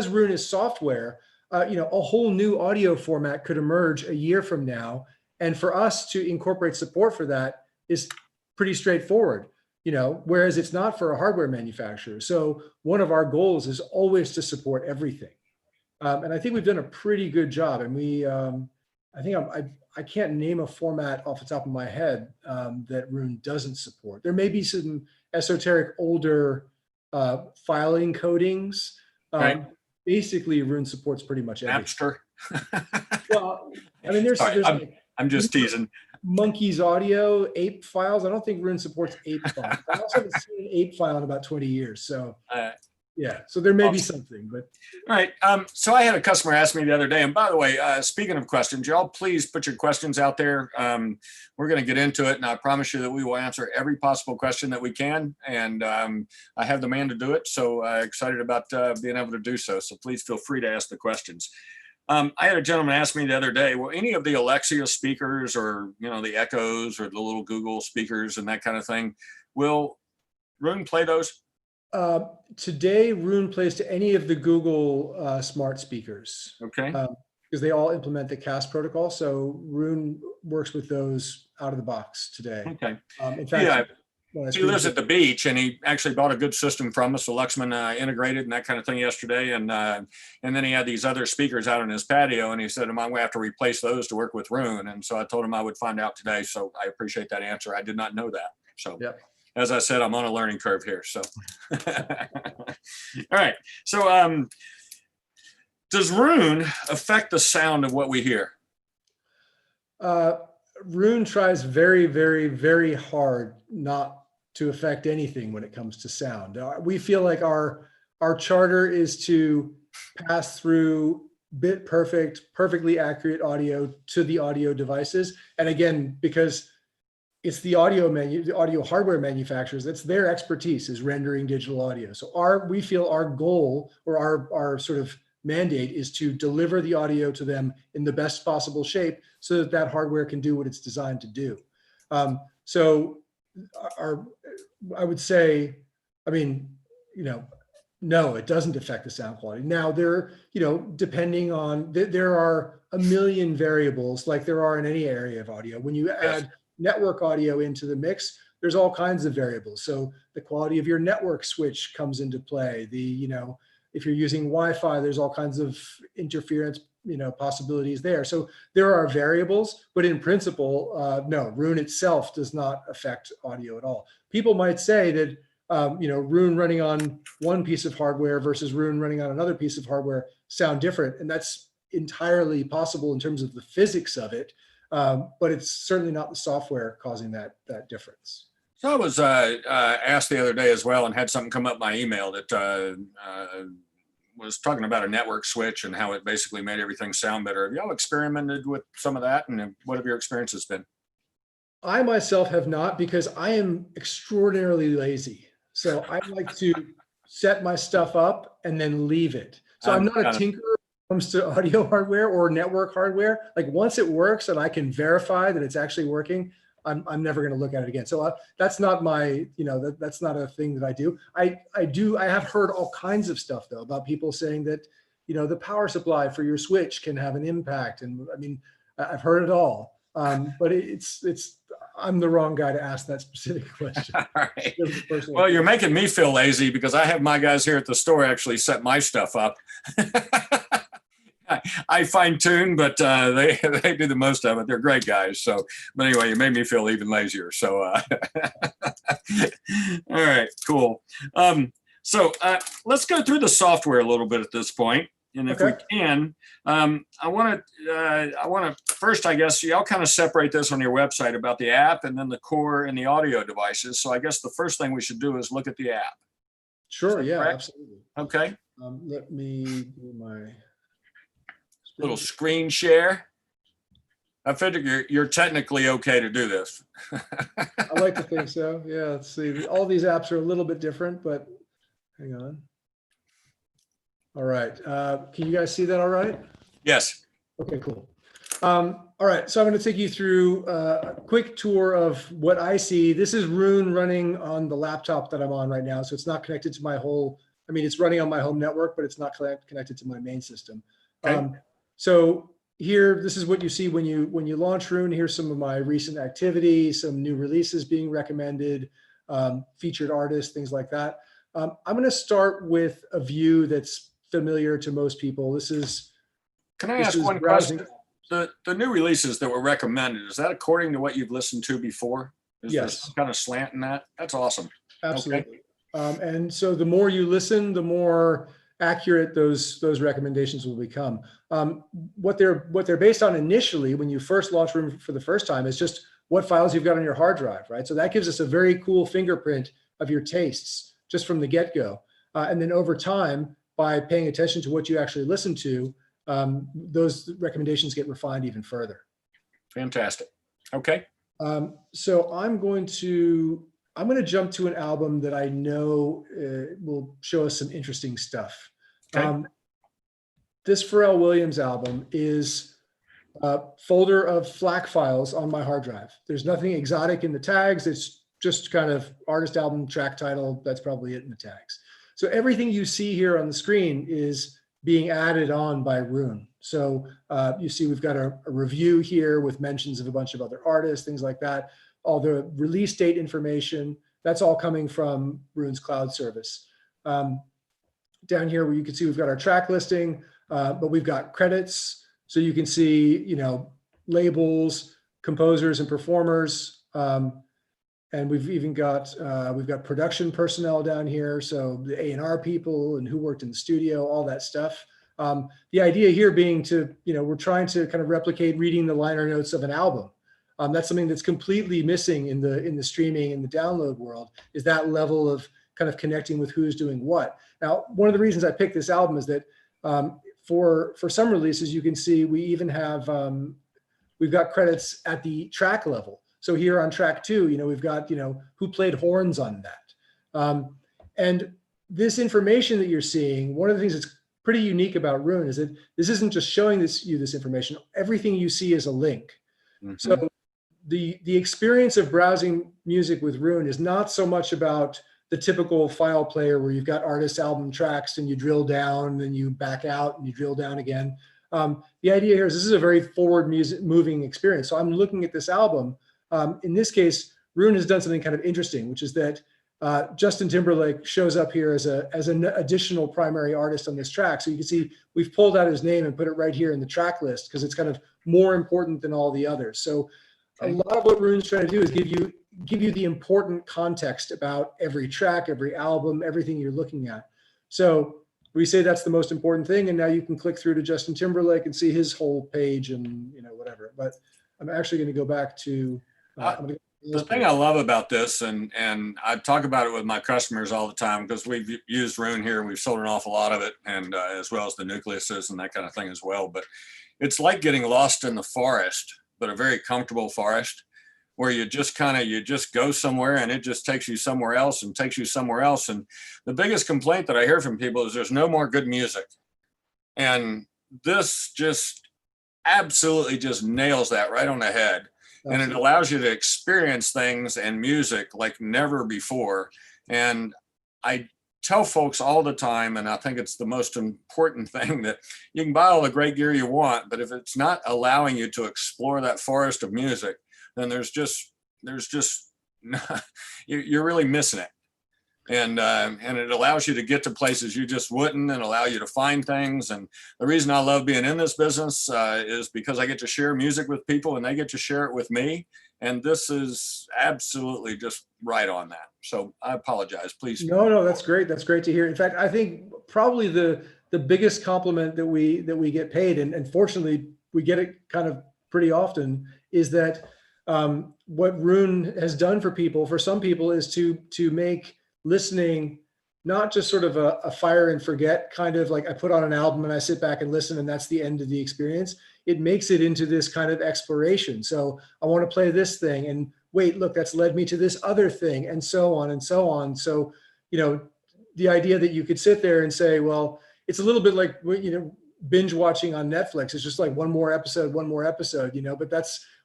Roon is software, a whole new audio format could emerge a year from now. And for us to incorporate support for that is pretty straightforward. Whereas it's not for a hardware manufacturer. So one of our goals is always to support everything. And I think we've done a pretty good job. And I can't name a format off the top of my head that Roon doesn't support. There may be some esoteric older filing codings. Right. Basically, Roon supports pretty much everything. Napster. Well, I mean, I'm just teasing. Monkeys audio, ape files. I don't think Roon supports ape files. I also haven't seen an ape file in about 20 years. So yeah, so there may be something, but. All right. So I had a customer ask me the other day, and by the way, speaking of questions, y'all please put your questions out there. We're going to get into it, and I promise you that we will answer every possible question that we can. And I have the man to do it. So excited about being able to do so. So please feel free to ask the questions. I had a gentleman ask me the other day, well, any of the Alexa speakers or, the Echoes or the little Google speakers and that kind of thing, will Roon play those? Today, Roon plays to any of the Google smart speakers. Okay. Because they all implement the CAS protocol. So Roon works with those out of the box today. Okay. In fact, he lives at the beach, and he actually bought a good system from us, the Luxman integrated and that kind of thing yesterday. And then he had these other speakers out on his patio, and he said, I'm going to have to replace those to work with Roon. And so I told him I would find out today. So I appreciate that answer. I did not know that. So As I said, I'm on a learning curve here. So, all right. So does Roon affect the sound of what we hear? Roon tries very, very, very hard not to affect anything when it comes to sound. We feel like our charter is to pass through bit perfect, perfectly accurate audio to the audio devices. And again, because it's the audio hardware manufacturers, that's their expertise, is rendering digital audio. So we feel our goal, or our sort of mandate, is to deliver the audio to them in the best possible shape so that hardware can do what it's designed to do. I would say, no, it doesn't affect the sound quality. Now depending on, there are a million variables like there are in any area of audio. When you add network audio into the mix, there's all kinds of variables. So the quality of your network switch comes into play. If you're using Wi-Fi, there's all kinds of interference, possibilities there. So there are variables, but in principle, no, Roon itself does not affect audio at all. People might say that, Roon running on one piece of hardware versus Roon running on another piece of hardware sound different. And that's entirely possible in terms of the physics of it. But it's certainly not the software causing that difference. So I was asked the other day as well, and had something come up my email that was talking about a network switch and how it basically made everything sound better. Have y'all experimented with some of that, and what have your experiences been? I myself have not, because I am extraordinarily lazy. So I like to set my stuff up and then leave it. So I'm not a tinkerer when it comes to audio hardware or network hardware. Like once it works and I can verify that it's actually working, I'm never going to look at it again. So that's not my, that's not a thing that I do. I have heard all kinds of stuff though about people saying that, the power supply for your switch can have an impact. And I mean, I've heard it all. But I'm the wrong guy to ask that specific question. All right. Well, you're making me feel lazy because I have my guys here at the store actually set my stuff up. I fine tune, but they do the most of it. They're great guys. So, but anyway, you made me feel even lazier. So, all right, cool. So let's go through the software a little bit at this point. And if we can, I want to first, I guess, y'all kind of separate this on your website about the app and then the core and the audio devices. So I guess the first thing we should do is look at the app. Sure. Yeah, correct? absolutely. Okay. Let me do my little screen share. I figure you're technically okay to do this. I like to think so. Yeah. Let's see. All these apps are a little bit different, but hang on. All right. Can you guys see that all right? Yes. Okay, cool. All right. So I'm going to take you through a quick tour of what I see. This is Roon running on the laptop that I'm on right now. So it's not connected to my it's running on my home network, but it's not connected to my main system. Okay. So here, this is what you see when you launch Roon. Here's some of my recent activity, some new releases being recommended, featured artists, things like that. I'm going to start with a view that's familiar to most people. Can I ask one question? The new releases that were recommended, is that according to what you've listened to before? Is there some kind of slant in that? That's awesome. Absolutely. Okay. And so the more you listen, the more accurate those recommendations will become. What they're based on initially when you first launch Roon for the first time is just what files you've got on your hard drive, right? So that gives us a very cool fingerprint of your tastes just from the get-go. And then over time, by paying attention to what you actually listen to, those recommendations get refined even further. Fantastic. Okay. So I'm going to jump to an album that I know will show us some interesting stuff. Okay. This Pharrell Williams album is a folder of FLAC files on my hard drive. There's nothing exotic in the tags. It's just kind of artist, album, track title. That's probably it in the tags. So everything you see here on the screen is being added on by Roon. So you see we've got a review here with mentions of a bunch of other artists, things like that. All the release date information, that's all coming from Roon's cloud service. Down here where you can see we've got our track listing, but we've got credits. So you can see, labels, composers and performers. And we've even got, production personnel down here. So the A&R people and who worked in the studio, all that stuff. The idea here being to, we're trying to kind of replicate reading the liner notes of an album. That's something that's completely missing in the streaming and the download world, is that level of kind of connecting with who's doing what. Now, one of the reasons I picked this album is that for some releases, you can see we even have, we've got credits at the track level. So here on track 2, we've got, who played horns on that. And this information that you're seeing, one of the things that's pretty unique about Roon is that this isn't just showing you this information. Everything you see is a link. Mm-hmm. So the experience of browsing music with Roon is not so much about the typical file player where you've got artist album tracks and you drill down, then you back out and you drill down again. The idea here is this is a very forward moving experience. So I'm looking at this album. In this case, Roon has done something kind of interesting, which is that Justin Timberlake shows up here as an additional primary artist on this track. So you can see we've pulled out his name and put it right here in the track list because it's kind of more important than all the others. So a lot of what Roon's trying to do is give you the important context about every track, every album, everything you're looking at. So we say that's the most important thing, and now you can click through to Justin Timberlake and see his whole page and whatever. But I'm actually going to go back to. The thing I love about this, and I talk about it with my customers all the time, because we've used Roon here and we've sold an awful lot of it, and as well as the Nucleuses and that kind of thing as well. But it's like getting lost in the forest, but a very comfortable forest, where you just go somewhere and it just takes you somewhere else and takes you somewhere else. And the biggest complaint that I hear from people is there's no more good music. And this just absolutely just nails that right on the head. And it allows you to experience things and music like never before. And I tell folks all the time, and I think it's the most important thing, that you can buy all the great gear you want, but if it's not allowing you to explore that forest of music, then there's just you're really missing it. And it allows you to get to places you just wouldn't, and allow you to find things. And the reason I love being in this business is because I get to share music with people and they get to share it with me. And this is absolutely just right on that. So I apologize, please. No, that's great. That's great to hear. In fact, I think probably the biggest compliment that we get paid, and fortunately we get it kind of pretty often, is that what Roon has done for some people, is to make listening not just sort of a fire and forget kind of like I put on an album and I sit back and listen and that's the end of the experience. It makes it into this kind of exploration. So I want to play this thing, and wait, look, that's led me to this other thing, and so on and so on. So, the idea that you could sit there and say, well, it's a little bit like, binge watching on Netflix. It's just like one more episode, but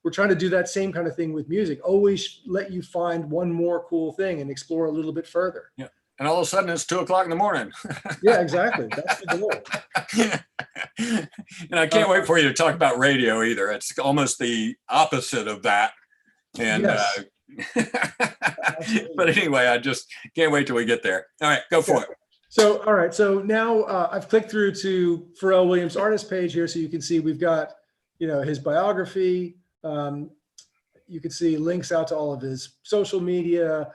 we're trying to do that same kind of thing with music. Always let you find one more cool thing and explore a little bit further. Yeah. And all of a sudden it's 2 o'clock in the morning. Yeah, exactly. That's the goal. And I can't wait for you to talk about radio either. It's almost the opposite of that. And, yes. But anyway, I just can't wait till we get there. All right, go for it. So, all right. So now I've clicked through to Pharrell Williams' artist page here. So you can see we've got, his biography. You can see links out to all of his social media,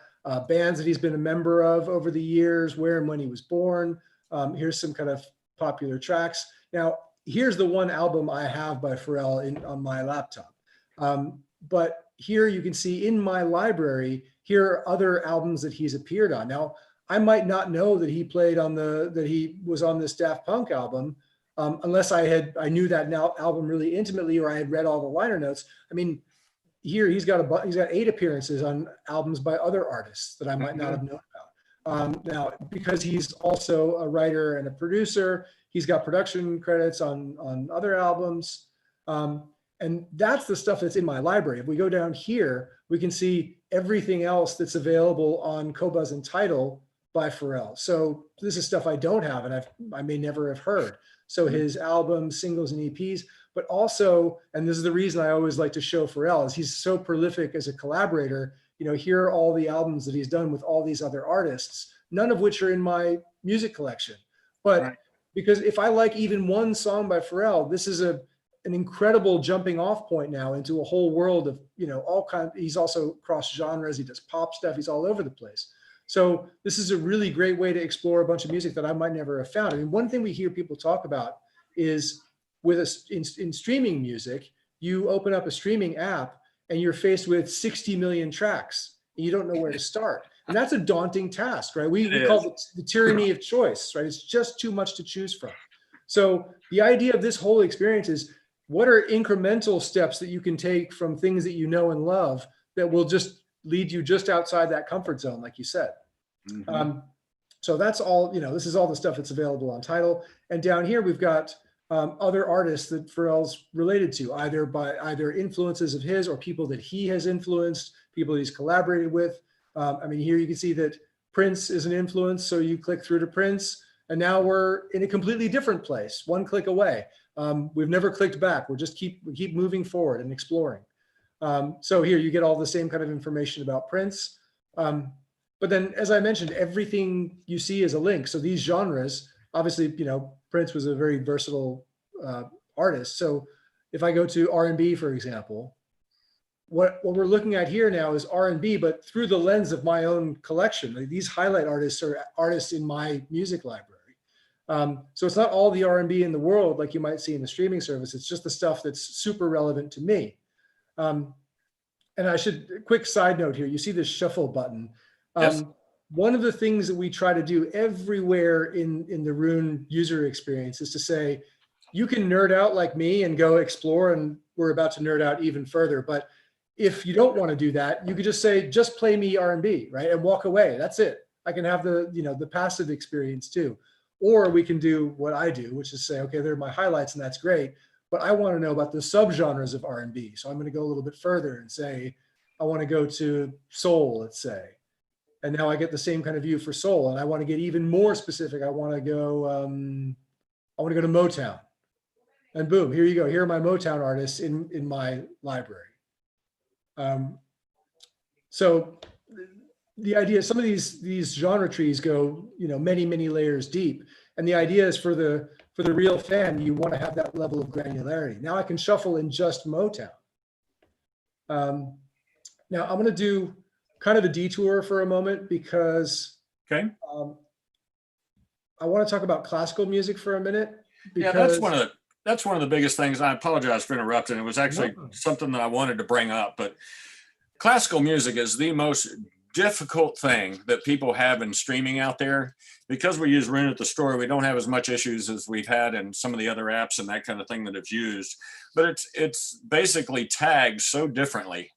bands that he's been a member of over the years, where and when he was born. Here's some kind of popular tracks. Now, here's the one album I have by Pharrell on my laptop. But here you can see in my library, here are other albums that he's appeared on. Now, I might not know that he was on this Daft Punk album, unless I knew that album really intimately, or I had read all the liner notes. I mean, here he's got 8 appearances on albums by other artists that I might not have known about. Now, because he's also a writer and a producer, he's got production credits on other albums. And that's the stuff that's in my library. If we go down here, we can see everything else that's available on Qobuz and Tidal by Pharrell. So this is stuff I don't have, and I may never have heard. So his albums, singles, and EPs, but also, and this is the reason I always like to show Pharrell, is he's so prolific as a collaborator. Here are all the albums that he's done with all these other artists, none of which are in my music collection. But right, because if I like even one song by Pharrell, this is an incredible jumping off point now into a whole world of, all kinds. He's also cross genres. He does pop stuff. He's all over the place. So this is a really great way to explore a bunch of music that I might never have found. I mean, one thing we hear people talk about is in streaming music, you open up a streaming app and you're faced with 60 million tracks and you don't know where to start. And that's a daunting task, right? We call it the tyranny of choice, right? It's just too much to choose from. So the idea of this whole experience is, what are incremental steps that you can take from things that you know and love that will just lead you just outside that comfort zone, like you said. Mm-hmm. So that's all, this is all the stuff that's available on Tidal. And down here, we've got other artists that Pharrell's related to, either influences of his or people that he has influenced, people that he's collaborated with. Here you can see that Prince is an influence. So you click through to Prince, and now we're in a completely different place, one click away. We've never clicked back. We keep moving forward and exploring. So here you get all the same kind of information about Prince. But then, as I mentioned, everything you see is a link. So these genres, obviously, Prince was a very versatile artist. So if I go to R&B, for example, what we're looking at here now is R&B, but through the lens of my own collection. Like, these highlight artists are artists in my music library. So it's not all the R&B in the world like you might see in the streaming service. It's just the stuff that's super relevant to me. And I should, quick side note here, you see this shuffle button. Yes. One of the things that we try to do everywhere in the Roon user experience is to say, you can nerd out like me and go explore, and we're about to nerd out even further. But if you don't want to do that, you could just say, just play me R&B, right? And walk away. That's it. I can have the passive experience too. Or we can do what I do, which is say, okay, they're my highlights and that's great, but I want to know about the subgenres of R&B. So I'm going to go a little bit further and say, I want to go to soul, let's say. And now I get the same kind of view for soul. And I want to get even more specific. I want to go to Motown. And boom, here you go. Here are my Motown artists in my library. So the idea, some of these genre trees go, many, many layers deep. And the idea is for the real fan, you want to have that level of granularity. Now I can shuffle in just Motown. Now I'm going to do kind of a detour for a moment because Okay. I want to talk about classical music for a minute. Yeah, that's one of the biggest things. I apologize for interrupting. It was actually something that I wanted to bring up, but classical music is the most difficult thing that people have in streaming out there. Because we use Roon at the store, we don't have as much issues as we've had in some of the other apps and that kind of thing that it's used. But it's basically tagged so differently.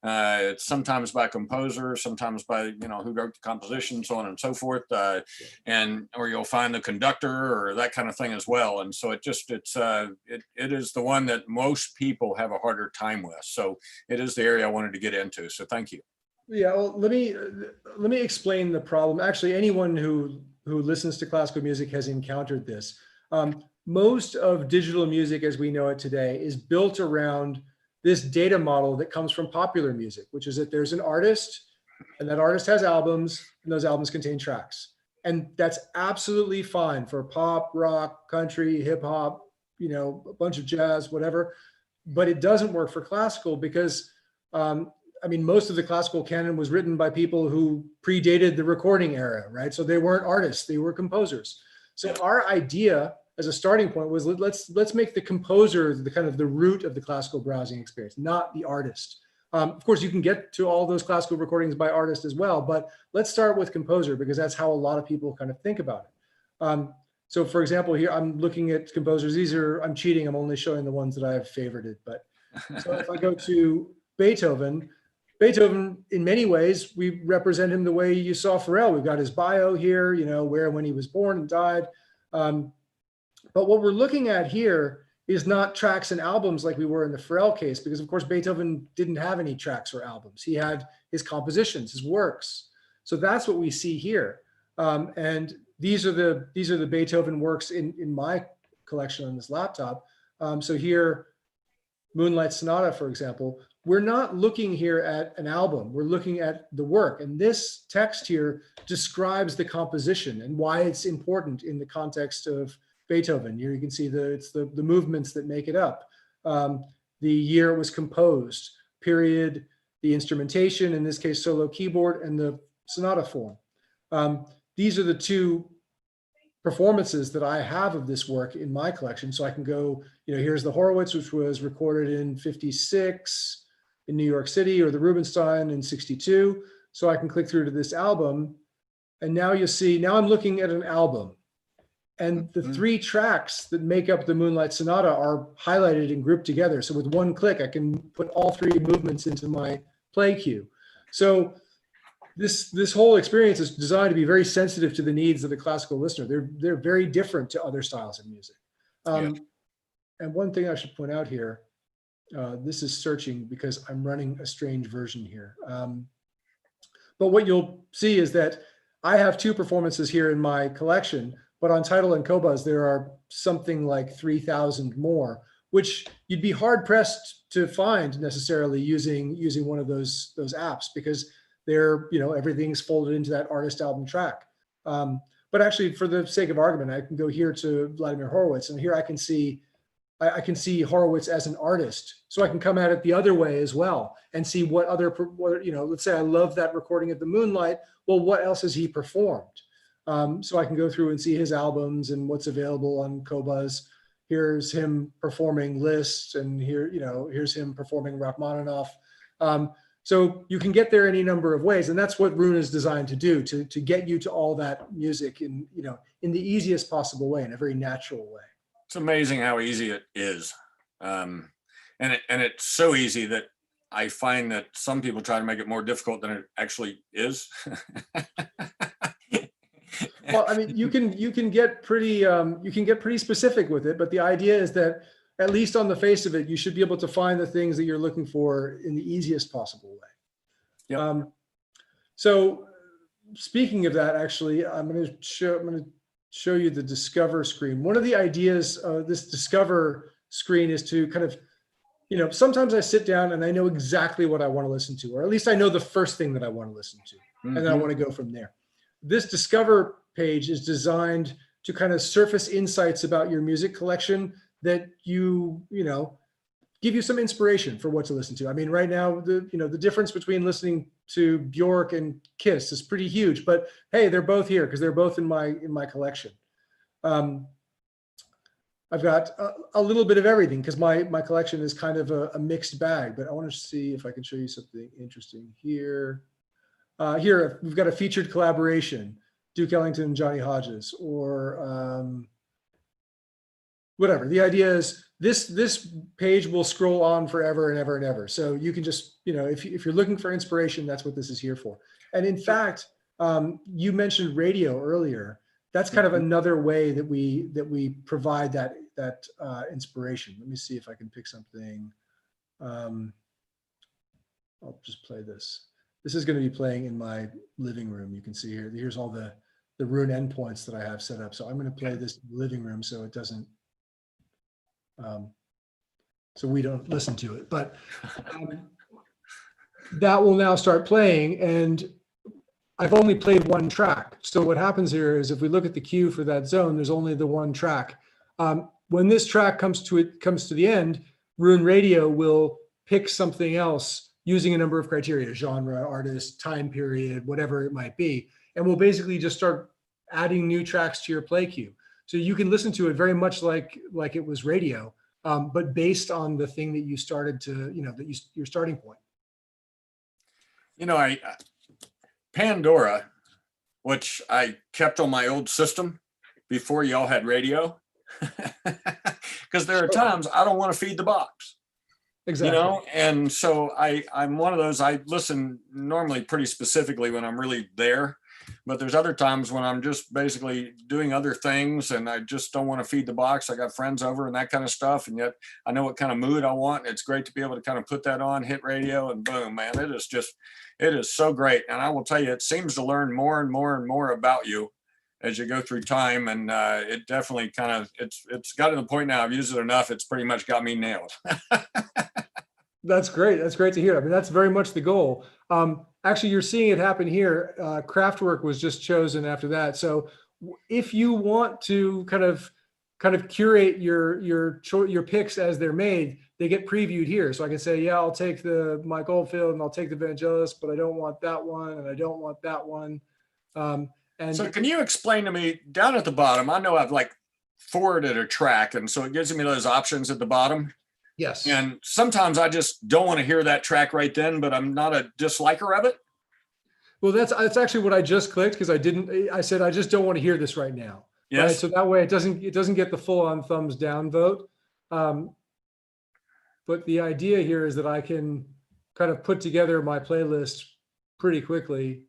It's sometimes by composer, sometimes by who wrote the composition, so on and so forth, or you'll find the conductor or that kind of thing as well. And so it is the one that most people have a harder time with. So it is the area I wanted to get into. So thank you. Yeah, well, let me explain the problem. Actually, anyone who listens to classical music has encountered this. Most of digital music as we know it today is built around this data model that comes from popular music, which is that there's an artist and that artist has albums and those albums contain tracks. And that's absolutely fine for pop, rock, country, hip hop, a bunch of jazz, whatever. But it doesn't work for classical because, most of the classical canon was written by people who predated the recording era, right? So they weren't artists, they were composers. So our idea as a starting point was let's make the composer the kind of the root of the classical browsing experience, not the artist. Of course, you can get to all those classical recordings by artist as well, but let's start with composer because that's how a lot of people kind of think about it. So for example, here I'm looking at composers. I'm cheating. I'm only showing the ones that I have favorited. But so if I go to Beethoven in many ways, we represent him the way you saw Pharrell. We've got his bio here, where and when he was born and died. But what we're looking at here is not tracks and albums like we were in the Pharrell case, because of course Beethoven didn't have any tracks or albums. He had his compositions, his works. So that's what we see here. And these are the Beethoven works in my collection on this laptop. So here, Moonlight Sonata, for example, we're not looking here at an album, we're looking at the work. And this text here describes the composition and why it's important in the context of Beethoven. Here you can see it's the movements that make it up. The year it was composed, period, the instrumentation, in this case, solo keyboard, and the sonata form. These are the two performances that I have of this work in my collection. So I can go, here's the Horowitz, which was recorded in 56 in New York City, or the Rubinstein in 62. So I can click through to this album. And now you see, now I'm looking at an album. And the three tracks that make up the Moonlight Sonata are highlighted and grouped together. So with one click, I can put all three movements into my play queue. So this whole experience is designed to be very sensitive to the needs of the classical listener. They're very different to other styles of music. And one thing I should point out here, this is searching because I'm running a strange version here. But what you'll see is that I have two performances here in my collection, but on Tidal and Qobuz, there are something like 3,000 more, which you'd be hard pressed to find necessarily using one of those apps, because they're, everything's folded into that artist album track. But actually, for the sake of argument, I can go here to Vladimir Horowitz, and here I can see Horowitz as an artist. So I can come at it the other way as well and see what let's say I love that recording of the Moonlight. Well, what else has he performed? So I can go through and see his albums and what's available on Qobuz. Here's him performing Liszt, and here's him performing Rachmaninoff. So you can get there any number of ways, and that's what Roon is designed to do, to get you to all that music in, in the easiest possible way, in a very natural way. It's amazing how easy it is. And it's so easy that I find that some people try to make it more difficult than it actually is. Well, I mean, you can get pretty specific with it, but the idea is that at least on the face of it, you should be able to find the things that you're looking for in the easiest possible way. Yep. So speaking of that, actually, I'm going to show you the Discover screen. One of the ideas of this Discover screen is to kind of, sometimes I sit down and I know exactly what I want to listen to, or at least I know the first thing that I want to listen to, and then I want to go from there. This Discover page is designed to kind of surface insights about your music collection that give you some inspiration for what to listen to. I mean, right now, the difference between listening to Bjork and Kiss is pretty huge, but hey, they're both here because they're both in my collection. I've got a little bit of everything because my collection is kind of a mixed bag, but I want to see if I can show you something interesting here. Here, we've got a featured collaboration, Duke Ellington and Johnny Hodges, or whatever. The idea is this page will scroll on forever and ever and ever. So you can just, if you're looking for inspiration, that's what this is here for. And in fact, you mentioned radio earlier. That's kind of another way that we provide that inspiration. Let me see if I can pick something. I'll just play this. This is going to be playing in my living room. You can see here. Here's all the Roon endpoints that I have set up. So I'm going to play this in the living room so it doesn't. So we don't listen to it, but that will now start playing, and I've only played one track. So what happens here is if we look at the cue for that zone, there's only the one track. When this track comes to the end, Roon Radio will pick something else using a number of criteria: genre, artist, time period, whatever it might be, and we'll basically just start adding new tracks to your play queue. So you can listen to it very much like it was radio, but based on the thing that you started to, your starting point. Pandora, which I kept on my old system before y'all had radio, because there are times I don't want to feed the box. Exactly. And so I'm one of those, I listen normally pretty specifically when I'm really there. But there's other times when I'm just basically doing other things and I just don't want to feed the box. I got friends over and that kind of stuff. And yet I know what kind of mood I want. It's great to be able to kind of put that on, hit radio, and boom, man, it is so great. And I will tell you, it seems to learn more and more and more about you as you go through time. And it definitely kind of, it's got to the point now I've used it enough. It's pretty much got me nailed. That's great. That's great to hear. I mean, that's very much the goal. Actually, you're seeing it happen here. Kraftwerk was just chosen after that. So if you want to kind of curate your picks as they're made, they get previewed here. So I can say, yeah, I'll take the Mike Oldfield and I'll take the Vangelis, but I don't want that one and I don't want that one. And so can you explain to me down at the bottom? I know I've forwarded a track, and so it gives me those options at the bottom. Yes. And sometimes I just don't want to hear that track right then, but I'm not a disliker of it. Well, that's actually what I just clicked, because I said, I just don't want to hear this right now. Yes. Right? So that way it doesn't get the full on thumbs down vote. But the idea here is that I can kind of put together my playlist pretty quickly.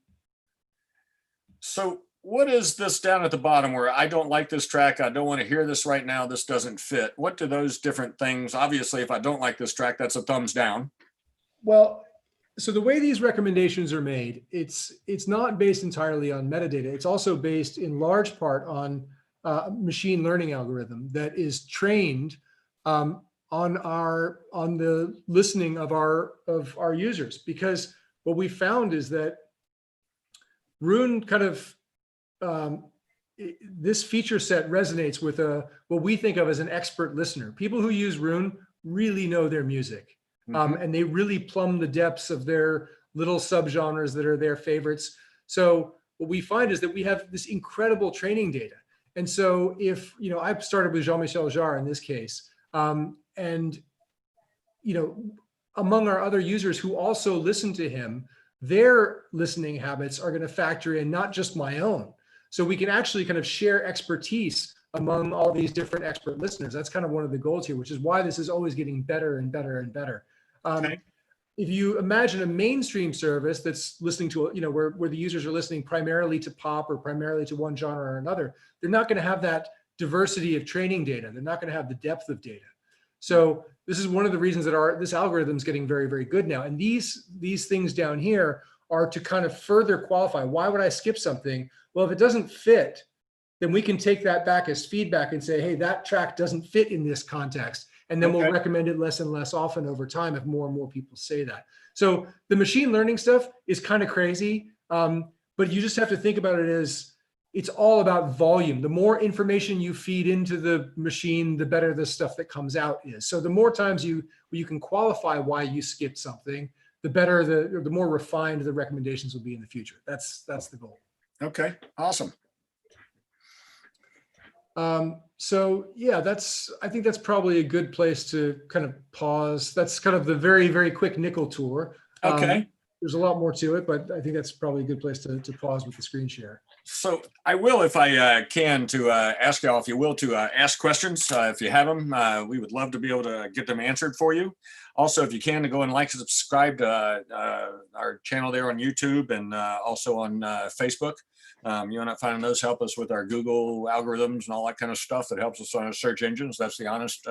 So what is this down at the bottom where I don't like this track, I don't want to hear this right now, this doesn't fit? What do those different things? Obviously, if I don't like this track, that's a thumbs down. Well, so the way these recommendations are made, it's not based entirely on metadata. It's also based in large part on machine learning algorithm that is trained on the listening of our users. Because what we found is that Roon kind of this feature set resonates with what we think of as an expert listener. People who use Roon really know their music, and they really plumb the depths of their little subgenres that are their favorites. So what we find is that we have this incredible training data. And so if, I've started with Jean-Michel Jarre in this case, and, among our other users who also listen to him, their listening habits are going to factor in not just my own. So we can actually kind of share expertise among all these different expert listeners. That's kind of one of the goals here, which is why this is always getting better and better and better. Okay. If you imagine a mainstream service that's listening to, where the users are listening primarily to pop or primarily to one genre or another, they're not going to have that diversity of training data. They're not going to have the depth of data. So this is one of the reasons that this algorithm is getting very, very good now. And these things down here are to kind of further qualify. Why would I skip something? Well, if it doesn't fit, then we can take that back as feedback and say, hey, that track doesn't fit in this context. And then we'll recommend it less and less often over time if more and more people say that. So the machine learning stuff is kind of crazy, but you just have to think about it as it's all about volume. The more information you feed into the machine, the better the stuff that comes out is. So the more times you can qualify why you skipped something, the better, the more refined the recommendations will be in the future. That's the goal. Okay, awesome. So yeah, I think that's probably a good place to kind of pause. That's kind of the very, very quick nickel tour. Okay. There's a lot more to it, but I think that's probably a good place to pause with the screen share. So I will, if I can, to ask y'all, if you will, to ask questions. If you have them, we would love to be able to get them answered for you. Also, if you can, to go and like and subscribe to our channel there on YouTube and also on Facebook. You end up finding those help us with our Google algorithms and all that kind of stuff that helps us on our search engines. That's the honest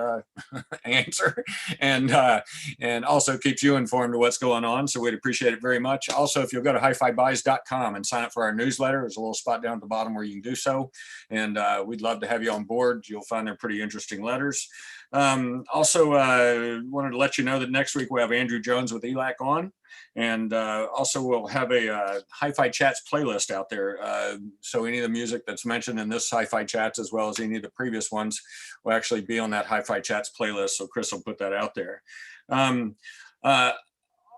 answer, and also keeps you informed of what's going on. So we'd appreciate it very much. Also, if you'll go to hifibuys.com and sign up for our newsletter, there's a little spot down at the bottom where you can do so, and we'd love to have you on board. You'll find they're pretty interesting letters. Also, wanted to let you know that next week we have Andrew Jones with ELAC on. And also we'll have a HiFi Chats playlist out there. So any of the music that's mentioned in this HiFi Chats, as well as any of the previous ones, will actually be on that HiFi Chats playlist. So Chris will put that out there.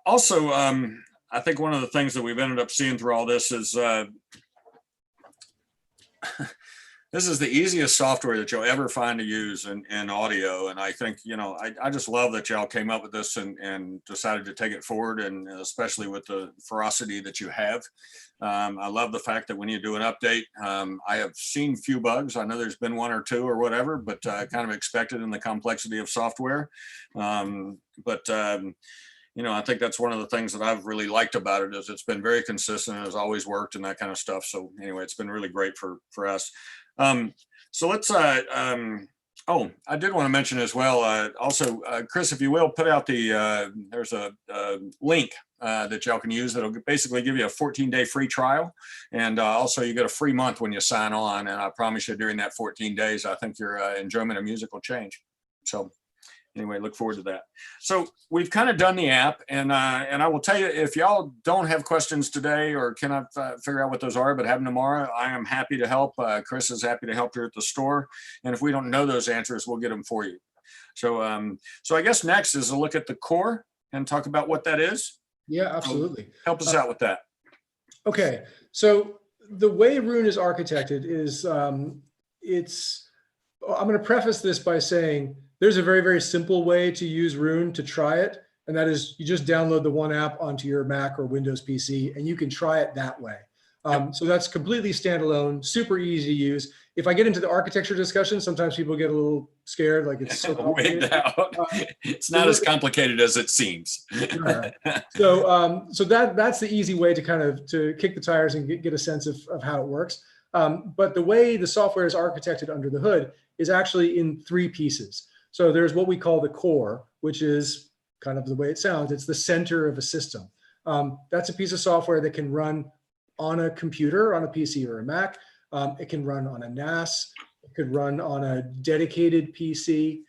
Also, I think one of the things that we've ended up seeing through all this is this is the easiest software that you'll ever find to use in audio. And I think, I just love that y'all came up with this and decided to take it forward, and especially with the ferocity that you have. I love the fact that when you do an update, I have seen few bugs. I know there's been one or two or whatever, but kind of expected in the complexity of software. I think that's one of the things that I've really liked about it, is it's been very consistent and has always worked and that kind of stuff. So anyway, it's been really great for us. So let's, I did want to mention as well, also, Chris, if you will, put out there's a link that y'all can use that'll basically give you a 14-day free trial. And also you get a free month when you sign on. And I promise you, during that 14 days, I think your enjoyment of music will change. So anyway, look forward to that. So we've kind of done the app, and I will tell you, if y'all don't have questions today or cannot figure out what those are, but have them tomorrow, I am happy to help. Chris is happy to help here at the store. And if we don't know those answers, we'll get them for you. So, so I guess next is a look at the core and talk about what that is. Yeah, absolutely. So help us out with that. Okay. So the way Roon is architected is, I'm going to preface this by saying, there's a very, very simple way to use Roon to try it. And that is, you just download the one app onto your Mac or Windows PC, and you can try it that way. So that's completely standalone, super easy to use. If I get into the architecture discussion, sometimes people get a little scared, like it's so complicated. It's not as complicated as it seems. So that's the easy way to kick the tires and get a sense of how it works. But the way the software is architected under the hood is actually in three pieces. So there's what we call the core, which is kind of the way it sounds. It's the center of a system. That's a piece of software that can run on a computer, on a PC or a Mac. It can run on a NAS. It could run on a dedicated PC.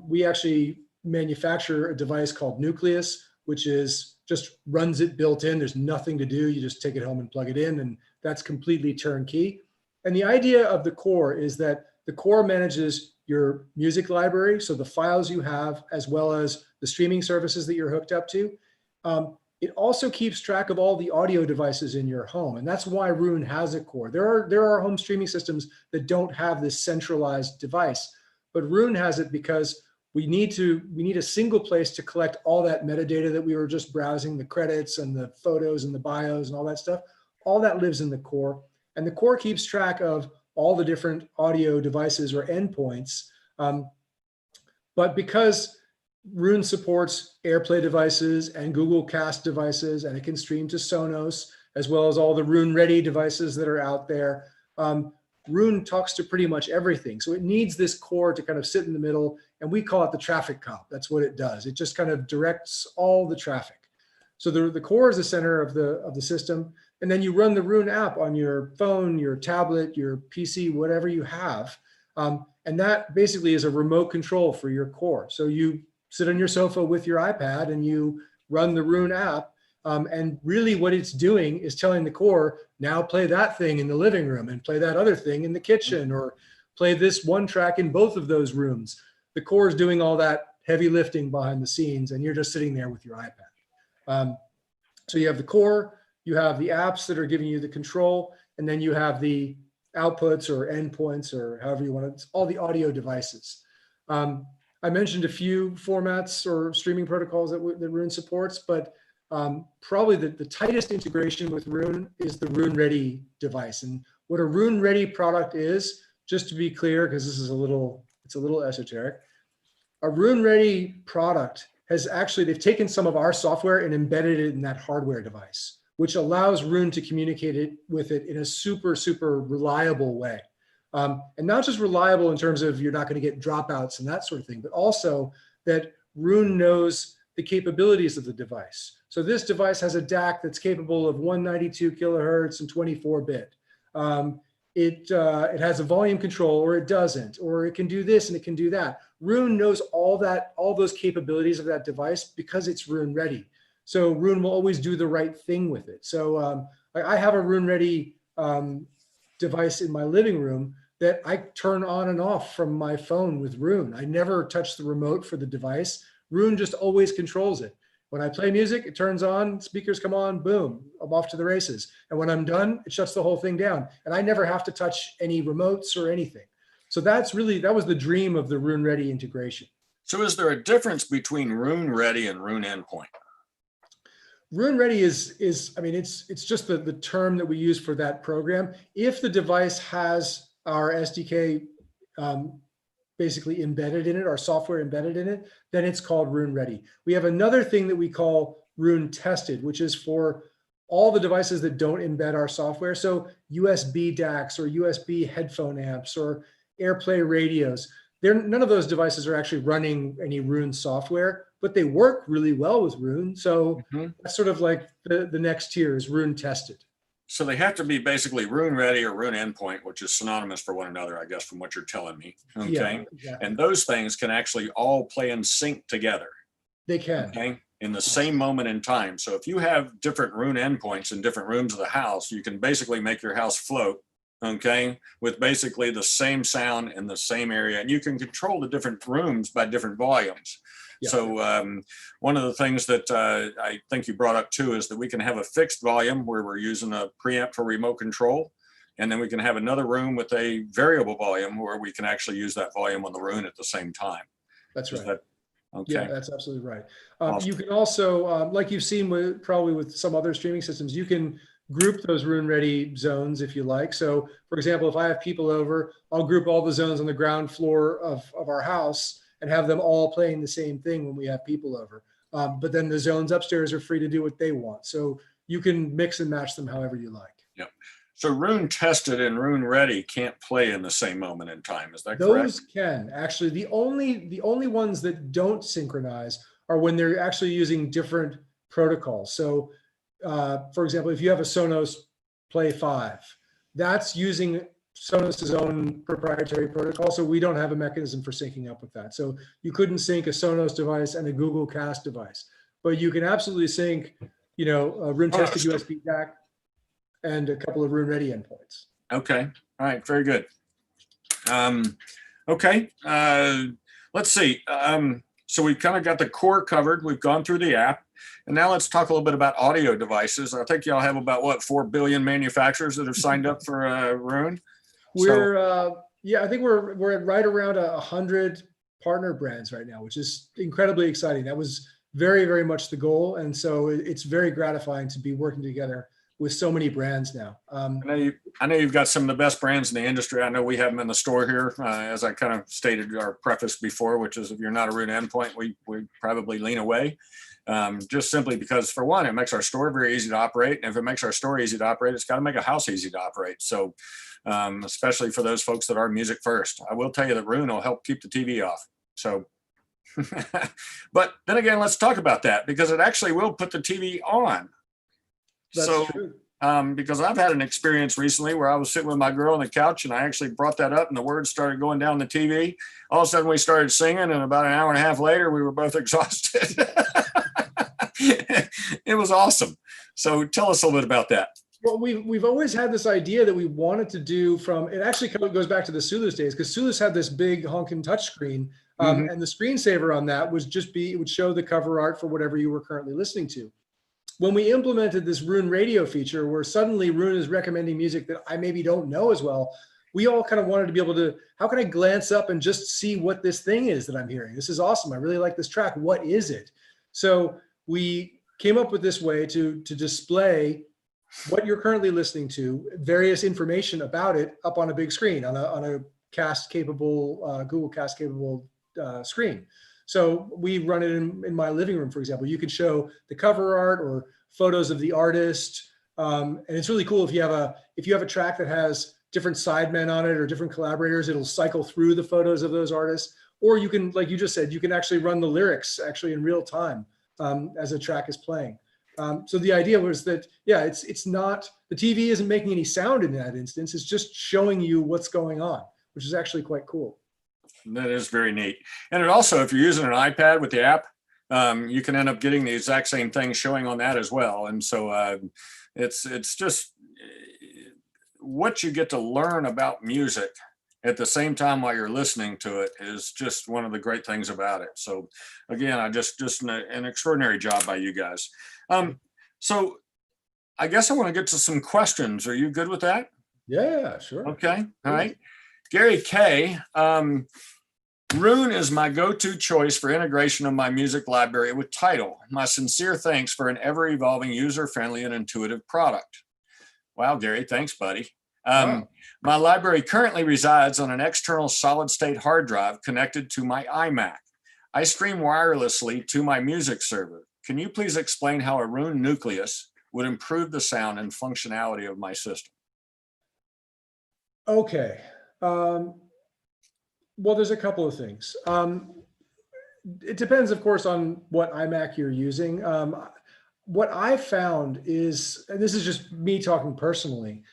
We actually manufacture a device called Nucleus, which is just runs it built in. There's nothing to do. You just take it home and plug it in, and that's completely turnkey. And the idea of the core is that the core manages your music library, so the files you have, as well as the streaming services that you're hooked up to. It also keeps track of all the audio devices in your home, and that's why Roon has a core. There are home streaming systems that don't have this centralized device, but Roon has it because we need a single place to collect all that metadata that we were just browsing, the credits and the photos and the bios and all that stuff. All that lives in the core, and the core keeps track of all the different audio devices or endpoints. But because Roon supports AirPlay devices and Google Cast devices, and it can stream to Sonos, as well as all the Roon Ready devices that are out there, Roon talks to pretty much everything. So it needs this core to kind of sit in the middle, and we call it the traffic cop. That's what it does. It just kind of directs all the traffic. So the core is the center of the system, and then you run the Roon app on your phone, your tablet, your PC, whatever you have. And that basically is a remote control for your core. So you sit on your sofa with your iPad and you run the Roon app. And really what it's doing is telling the core, now play that thing in the living room and play that other thing in the kitchen, or play this one track in both of those rooms. The core is doing all that heavy lifting behind the scenes, and you're just sitting there with your iPad. So you have the core, you have the apps that are giving you the control, and then you have the outputs or endpoints, or however you want it. It's all the audio devices. I mentioned a few formats or streaming protocols that Roon supports, but probably the tightest integration with Roon is the Roon Ready device. And what a Roon Ready product is, just to be clear, because this is it's a little esoteric, a Roon Ready product has actually, they've taken some of our software and embedded it in that hardware device, which allows Roon to communicate with it in a super, super reliable way. And not just reliable in terms of you're not going to get dropouts and that sort of thing, but also that Roon knows the capabilities of the device. So this device has a DAC that's capable of 192 kilohertz and 24-bit. It has a volume control, or it doesn't, or it can do this and it can do that. Roon knows all those capabilities of that device because it's Roon Ready. So Roon will always do the right thing with it. So I have a Roon Ready device in my living room that I turn on and off from my phone with Roon. I never touch the remote for the device. Roon just always controls it. When I play music, it turns on, speakers come on, boom, I'm off to the races. And when I'm done, it shuts the whole thing down. And I never have to touch any remotes or anything. So that was the dream of the Roon Ready integration. So is there a difference between Roon Ready and Roon Endpoint? Roon Ready is I mean, it's just the term that we use for that program. If the device has our SDK basically embedded in it, our software embedded in it, then it's called Roon Ready. We have another thing that we call Roon Tested, which is for all the devices that don't embed our software. So USB DACs or USB headphone amps or AirPlay radios. None of those devices are actually running any Roon software, but they work really well with Roon. So that's sort of like the next tier is Roon Tested. So they have to be basically Roon Ready or Roon Endpoint, which is synonymous for one another, I guess, from what you're telling me. Okay. Yeah, exactly. And those things can actually all play in sync together. They can. Okay. In the same moment in time. So if you have different Roon endpoints in different rooms of the house, you can basically make your house float, okay, with basically the same sound in the same area. And you can control the different rooms by different volumes. Yeah. So one of the things that I think you brought up too is that we can have a fixed volume where we're using a preamp for remote control. And then we can have another room with a variable volume where we can actually use that volume on the Roon at the same time. That's right. Okay. Yeah, that's absolutely right. Awesome. You can also, like you've seen probably with some other streaming systems, you can group those Roon Ready zones if you like. So for example, if I have people over, I'll group all the zones on the ground floor of our house and have them all playing the same thing when we have people over. But then the zones upstairs are free to do what they want. So you can mix and match them however you like. Yep. So Roon Tested and Roon Ready can't play in the same moment in time. Is that correct? Those can actually. The only ones that don't synchronize are when they're actually using different protocols. So, for example, if you have a Sonos Play 5, that's using Sonos's own proprietary protocol. So we don't have a mechanism for syncing up with that. So you couldn't sync a Sonos device and a Google Cast device, but you can absolutely sync, a Roon Tested USB DAC and a couple of Roon Ready endpoints. Okay. All right. Very good. Okay. Let's see. So we've kind of got the core covered. We've gone through the app. And now let's talk a little bit about audio devices. I think y'all have about, 4 billion manufacturers that have signed up for Roon? I think we're at right around 100 partner brands right now, which is incredibly exciting. That was very, very much the goal. And so it's very gratifying to be working together with so many brands now. I know you've got some of the best brands in the industry. I know we have them in the store here, as I kind of stated our preface before, which is if you're not a Roon endpoint, we probably lean away. Just simply because, for one, it makes our store very easy to operate. And if it makes our store easy to operate, it's got to make a house easy to operate. So especially for those folks that are music first, I will tell you that Roon will help keep the TV off. So, but then again, let's talk about that, because it actually will put the TV on. That's true. Because I've had an experience recently where I was sitting with my girl on the couch and I actually brought that up and the words started going down the TV. All of a sudden we started singing, and about an hour and a half later, we were both exhausted. It was awesome. So tell us a little bit about that. Well, we've always had this idea that we wanted to do it actually goes back to the Sulus days, because Sulus had this big honking touchscreen, and the screensaver on that it would show the cover art for whatever you were currently listening to. When we implemented this Roon radio feature, where suddenly Roon is recommending music that I maybe don't know as well, we all kind of wanted to be able to, how can I glance up and just see what this thing is that I'm hearing? This is awesome. I really like this track. What is it? So we came up with this way to display what you're currently listening to, various information about it up on a big screen, on a cast capable, Google Cast capable screen. So we run it in my living room, for example. You could show the cover art or photos of the artist. And it's really cool if you have a track that has different sidemen on it or different collaborators, it'll cycle through the photos of those artists. Or you can, like you just said, you can actually run the lyrics actually in real time as a track is playing. So the idea was that, yeah, it's not, the TV isn't making any sound in that instance. It's just showing you what's going on, which is actually quite cool. That is very neat. And it also, if you're using an iPad with the app, you can end up getting the exact same thing showing on that as well. And so it's just what you get to learn about music at the same time while you're listening to it is just one of the great things about it. So again, an extraordinary job by you guys. So I guess I want to get to some questions. Are you good with that? Yeah, sure. Okay. All right. Gary K. Roon is my go-to choice for integration of my music library with Tidal. My sincere thanks for an ever-evolving, user-friendly, and intuitive product. Wow, Gary, thanks, buddy. Wow. My library currently resides on an external solid-state hard drive connected to my iMac. I stream wirelessly to my music server. Can you please explain how a Roon Nucleus would improve the sound and functionality of my system? Okay. Well, there's a couple of things. It depends, of course, on what iMac you're using. What I found is, and this is just me talking personally,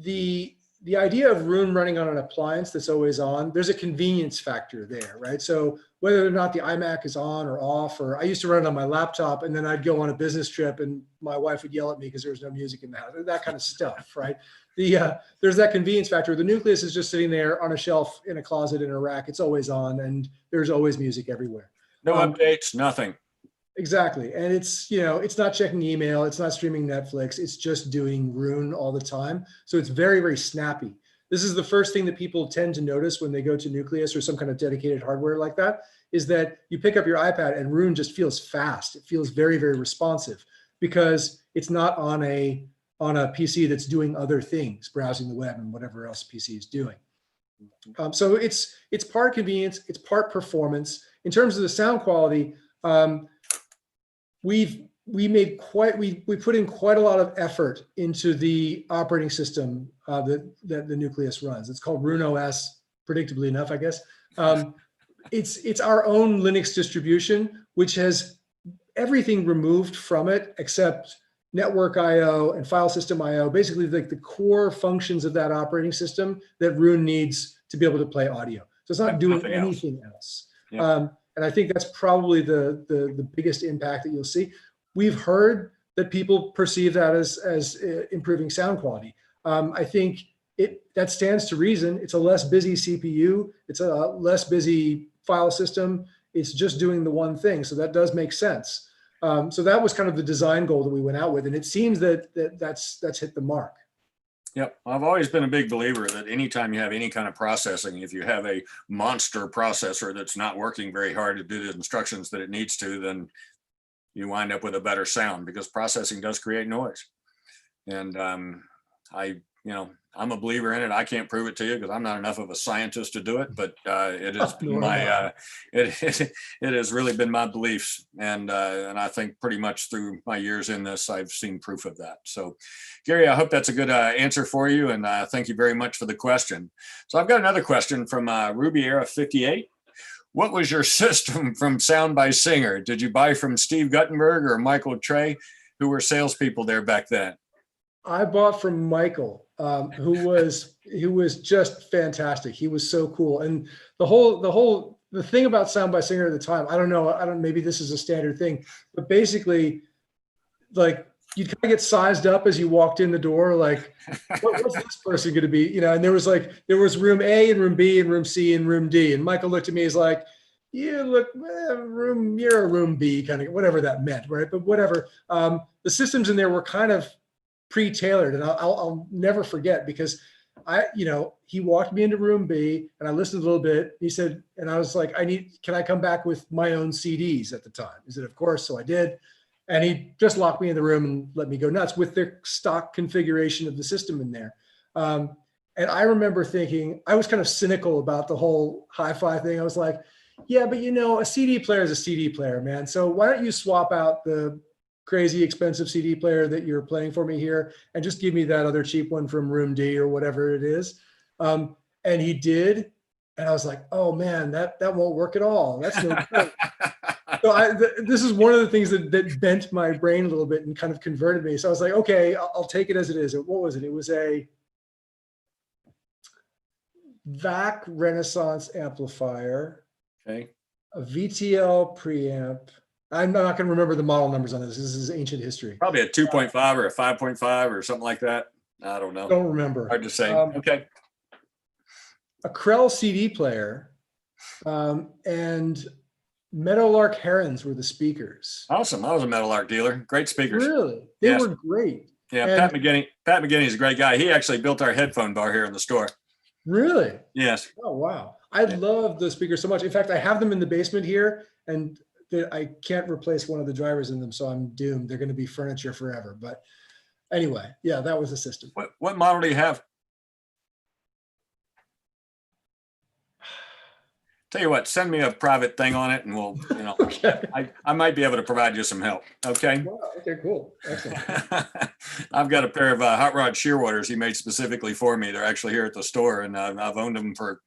the idea of Roon running on an appliance that's always on, there's a convenience factor there, right? So whether or not the iMac is on or off, or I used to run it on my laptop and then I'd go on a business trip and my wife would yell at me because there was no music in the house, that kind of stuff, right? There's that convenience factor. The Nucleus is just sitting there on a shelf in a closet in a rack. It's always on and there's always music everywhere. No updates, nothing. Exactly. And it's not checking email. It's not streaming Netflix. It's just doing Roon all the time. So it's very, very snappy. This is the first thing that people tend to notice when they go to Nucleus or some kind of dedicated hardware like that, is that you pick up your iPad and Roon just feels fast. It feels very, very responsive because it's not on a PC that's doing other things, browsing the web and whatever else PC is doing. So it's part convenience, it's part performance. In terms of the sound quality, we put in quite a lot of effort into the operating system that the Nucleus runs. It's called Roon Os, predictably enough, I guess. It's our own Linux distribution, which has everything removed from it except network I/O and file system I/O, basically like the core functions of that operating system that Roon needs to be able to play audio. So it's not doing anything else. Yeah. And I think that's probably the biggest impact that you'll see. We've heard that people perceive that as improving sound quality. I think that stands to reason. It's a less busy CPU. It's a less busy file system. It's just doing the one thing. So that does make sense. So that was kind of the design goal that we went out with. And it seems that's hit the mark. Yep. I've always been a big believer that anytime you have any kind of processing, if you have a monster processor that's not working very hard to do the instructions that it needs to, then you wind up with a better sound, because processing does create noise. And I'm a believer in it. I can't prove it to you because I'm not enough of a scientist to do it, but it has been it has really been my beliefs, and I think pretty much through my years in this, I've seen proof of that. So, Gary, I hope that's a good answer for you, and thank you very much for the question. So, I've got another question from Ruby Era 58. What was your system from Sound by Singer? Did you buy from Steve Guttenberg or Michael Trey, who were salespeople there back then? I bought from Michael, who was just fantastic. He was so cool. And the thing about Sound by Singer at the time, I don't know, maybe this is a standard thing, but basically, like, you'd kind of get sized up as you walked in the door, like, what's this person going to be? And there was room A and room B and room C and room D. And Michael looked at me, he's like, you're a room B, kind of, whatever that meant, right? But whatever. The systems in there were kind of pre-tailored, and I'll never forget, because he walked me into room B and I listened a little bit. He said, and I was like, can I come back with my own CDs at the time? He said, of course. So I did. And he just locked me in the room and let me go nuts with their stock configuration of the system in there. And I remember thinking, I was kind of cynical about the whole hi-fi thing. I was like, yeah, but a CD player is a CD player, man. So why don't you swap out the crazy expensive CD player that you're playing for me here and just give me that other cheap one from room D or whatever it is. And he did. And I was like, oh man, that won't work at all. That's no good. So this is one of the things that bent my brain a little bit and kind of converted me. So I was like, okay, I'll take it as it is. What was it? It was a VAC Renaissance amplifier, Okay. a VTL preamp. I'm not going to remember the model numbers on this. This is ancient history. Probably a 2.5 or a 5.5 or something like that. I don't know. Don't remember. Hard to say. Okay. A Krell CD player, and Meadowlark Herons were the speakers. Awesome. I was a Meadowlark dealer. Great speakers. Really? They were great. Yeah, and Pat McGinney's a great guy. He actually built our headphone bar here in the store. Really? Yes. Oh, wow. I love the speakers so much. In fact, I have them in the basement here, and I can't replace one of the drivers in them, so I'm doomed. They're going to be furniture forever. But anyway, yeah, that was the system. What model do you have? Tell you what, send me a private thing on it, and we'll, Okay. I might be able to provide you some help. Okay. Wow, okay, cool. Excellent. I've got a pair of hot rod shearwaters he made specifically for me. They're actually here at the store, and I've owned them for,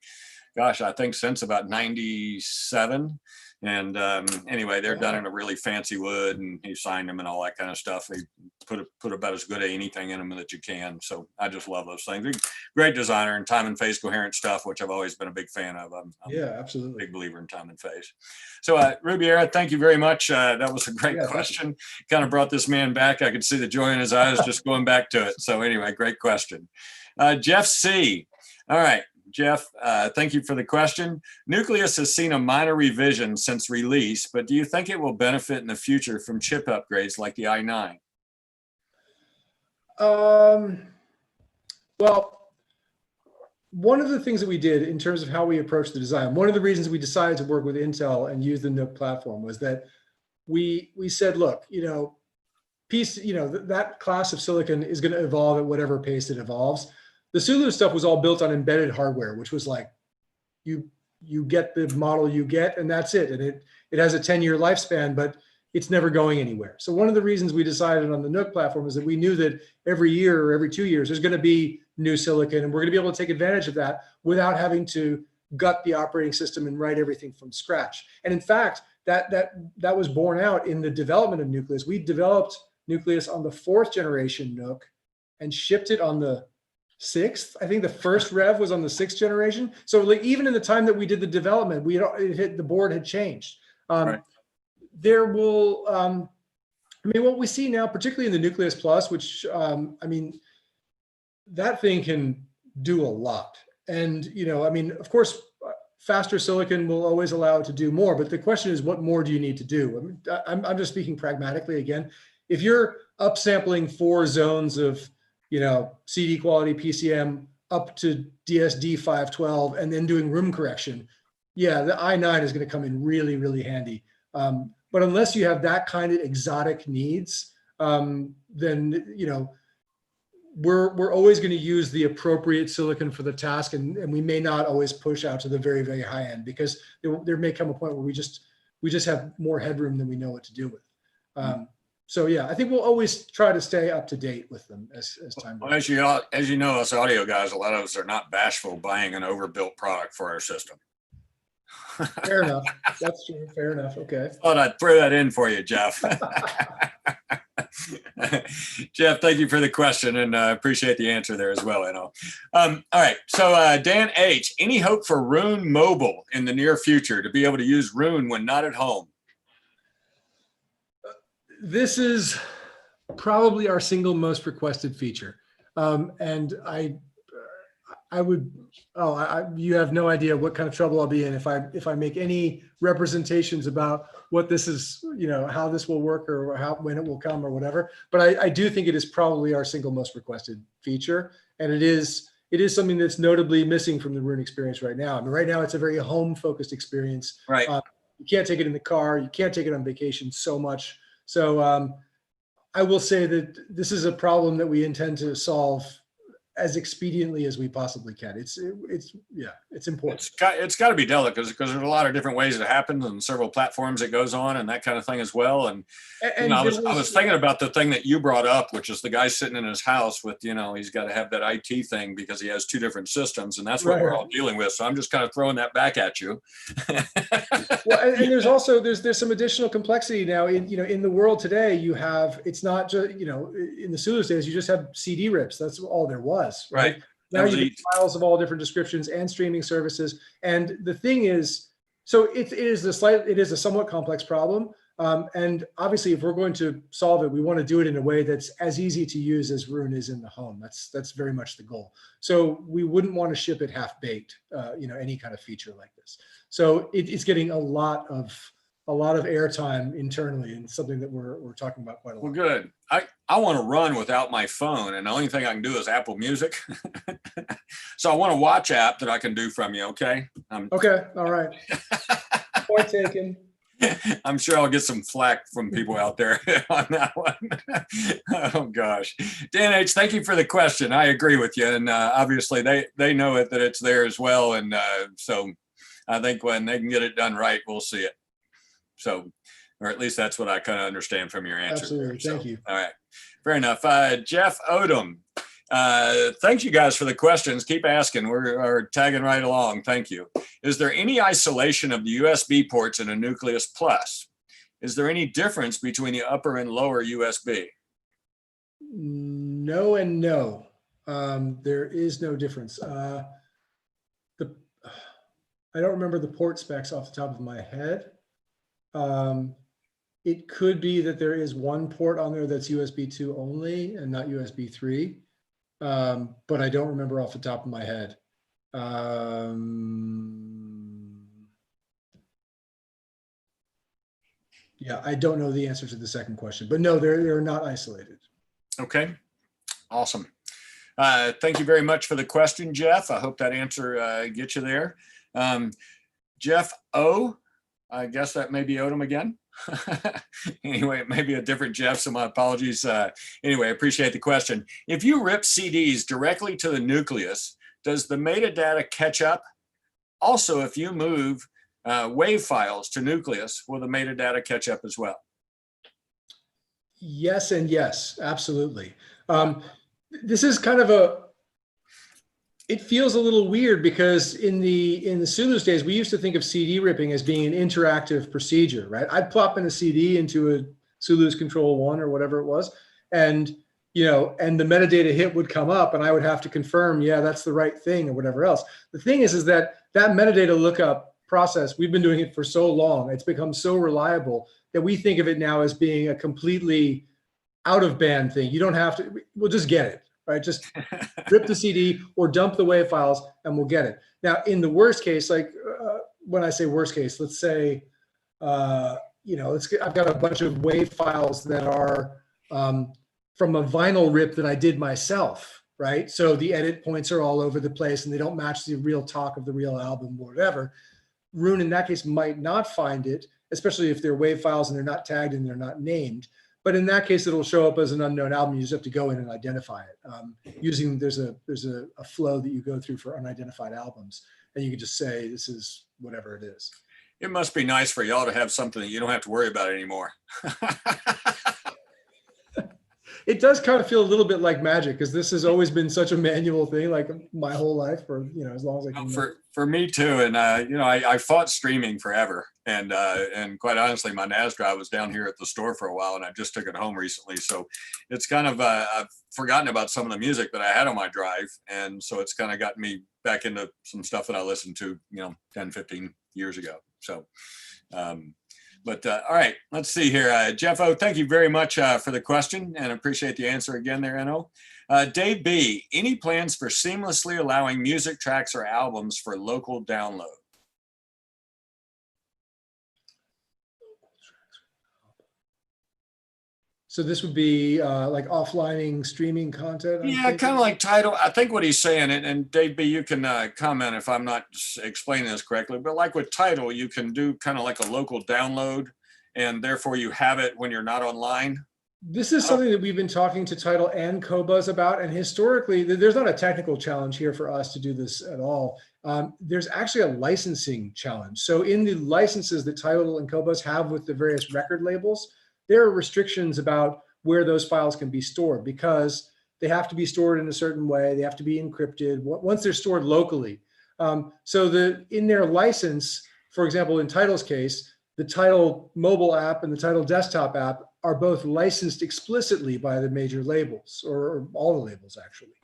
gosh, I think since about 97. And anyway, they're done in a really fancy wood, and he signed them and all that kind of stuff. He put about as good as anything in them that you can. So I just love those things. They're great designer and time and phase coherent stuff, which I've always been a big fan of. I'm absolutely a big believer in time and phase. So Rubiera, thank you very much. That was a great question. Kind of brought this man back. I could see the joy in his eyes just going back to it. So anyway, great question. Jeff C. All right. Jeff, thank you for the question. Nucleus has seen a minor revision since release, but do you think it will benefit in the future from chip upgrades like the i9? Well, one of the things that we did in terms of how we approached the design, one of the reasons we decided to work with Intel and use the NUC platform was that we said, look, that class of silicon is going to evolve at whatever pace it evolves. The Sulu stuff was all built on embedded hardware, which was like, you get the model you get, and that's it. And it has a 10-year lifespan, but it's never going anywhere. So one of the reasons we decided on the NUC platform is that we knew that every year or every 2 years, there's going to be new silicon, and we're going to be able to take advantage of that without having to gut the operating system and write everything from scratch. And in fact, that was borne out in the development of Nucleus. We developed Nucleus on the 4th generation NUC and shipped it on the 6th. I think the first rev was on the 6th generation. So like, even in the time that we did the development, the board had changed. Right. There will, what we see now, particularly in the Nucleus Plus, which, that thing can do a lot. And, of course, faster silicon will always allow it to do more. But the question is, what more do you need to do? I'm just speaking pragmatically again. If you're upsampling 4 zones of CD quality PCM up to DSD 512 and then doing room correction, yeah, the i9 is going to come in really, really handy. But unless you have that kind of exotic needs, then, we're always going to use the appropriate silicon for the task, and we may not always push out to the very, very high end, because there may come a point where we just have more headroom than we know what to do with. So yeah, I think we'll always try to stay up to date with them as time goes. Well, as you know, us audio guys, a lot of us are not bashful buying an overbuilt product for our system. Fair enough. That's true. Fair enough. Okay. Thought I'd throw that in for you, Jeff. Jeff, thank you for the question, and appreciate the answer there as well, Enno. All right, so Dan H., any hope for Roon Mobile in the near future to be able to use Roon when not at home? This is probably our single most requested feature. And I would, you have no idea what kind of trouble I'll be in if I make any representations about what this is, how this will work, or when it will come or whatever. But I do think it is probably our single most requested feature. And it is something that's notably missing from the Roon experience right now. I mean, right now it's a very home focused experience. Right. You can't take it in the car. You can't take it on vacation so much. So I will say that this is a problem that we intend to solve as expediently as we possibly can. It's important. It's got to be delicate because there's a lot of different ways it happens and several platforms it goes on and that kind of thing as well. And I was thinking about the thing that you brought up, which is the guy sitting in his house with, he's got to have that IT thing because he has two different systems, and that's what we're all dealing with. So I'm just kind of throwing that back at you. Well, and there's also there's some additional complexity now in the world today. It's not just in the Sulu days you just have CD rips. That's all there was. Right. Now you get files of all different descriptions and streaming services. And the thing is, so it is a somewhat complex problem. And obviously, if we're going to solve it, we want to do it in a way that's as easy to use as Roon is in the home. That's very much the goal. So we wouldn't want to ship it half baked, any kind of feature like this. So it's getting a lot of airtime internally, and something that we're talking about quite a lot. Well, good. I want to run without my phone, and the only thing I can do is Apple Music. So I want a watch app that I can do from you. Okay. Okay. All right. Point taken. I'm sure I'll get some flack from people out there on that one. Oh gosh. Dan H., thank you for the question. I agree with you, and obviously they know that it's there as well, and so I think when they can get it done right, we'll see it. So, or at least that's what I kind of understand from your answer. Absolutely. There. Thank you. All right. Fair enough. Jeff Odom. Thank you guys for the questions. Keep asking. We're tagging right along. Thank you. Is there any isolation of the USB ports in a Nucleus Plus? Is there any difference between the upper and lower USB? No and no. There is no difference. I don't remember the port specs off the top of my head. It could be that there is one port on there that's USB 2 only and not USB 3, but I don't remember off the top of my head. Yeah, I don't know the answer to the second question, but no, they're not isolated. Okay, awesome. Thank you very much for the question, Jeff. I hope that answer gets you there. Jeff O., I guess that may be Odom again. Anyway, it may be a different Jeff, so my apologies. Anyway, I appreciate the question. If you rip CDs directly to the Nucleus, does the metadata catch up? Also, if you move WAV files to Nucleus, will the metadata catch up as well? Yes and yes, absolutely. This is kind of it feels a little weird because in the Sulus days, we used to think of CD ripping as being an interactive procedure, right? I'd plop in a CD into a Sulus Control 1 or whatever it was, and and the metadata hit would come up, and I would have to confirm, yeah, that's the right thing or whatever else. The thing is that metadata lookup process, we've been doing it for so long, it's become so reliable that we think of it now as being a completely out of band thing. You don't have to, we'll just get it. Right, just rip the CD or dump the WAV files and we'll get it. Now, in the worst case, like when I say worst case, let's say, I've got a bunch of WAV files that are from a vinyl rip that I did myself, right? So the edit points are all over the place and they don't match the real talk of the real album or whatever. Roon in that case might not find it, especially if they're WAV files and they're not tagged and they're not named. But in that case, it'll show up as an unknown album. You just have to go in and identify it. There's a flow that you go through for unidentified albums, and you can just say this is whatever it is. It must be nice for y'all to have something that you don't have to worry about anymore. It does kind of feel a little bit like magic, because this has always been such a manual thing, like my whole life, for as long as I can. For me too, and I fought streaming forever, and quite honestly, my NAS drive was down here at the store for a while, and I just took it home recently. So it's kind of I've forgotten about some of the music that I had on my drive, and so it's kind of gotten me back into some stuff that I listened to 10, 15 years ago. So. But all right, let's see here. Jeff O, thank you very much for the question, and appreciate the answer again there, Enno. Dave B, any plans for seamlessly allowing music tracks or albums for local download? So this would be like offlining streaming content? Yeah, kind of like Tidal. I think what he's saying, and Dave B, you can comment if I'm not explaining this correctly, but like with Tidal, you can do kind of like a local download, and therefore you have it when you're not online. This is something that we've been talking to Tidal and Qobuz about, and historically, there's not a technical challenge here for us to do this at all. There's actually a licensing challenge. So in the licenses that Tidal and Qobuz have with the various record labels, there are restrictions about where those files can be stored, because they have to be stored in a certain way. They have to be encrypted once they're stored locally. So in their license, for example, in Tidal's case, the Tidal mobile app and the Tidal desktop app are both licensed explicitly by the major labels, or all the labels actually.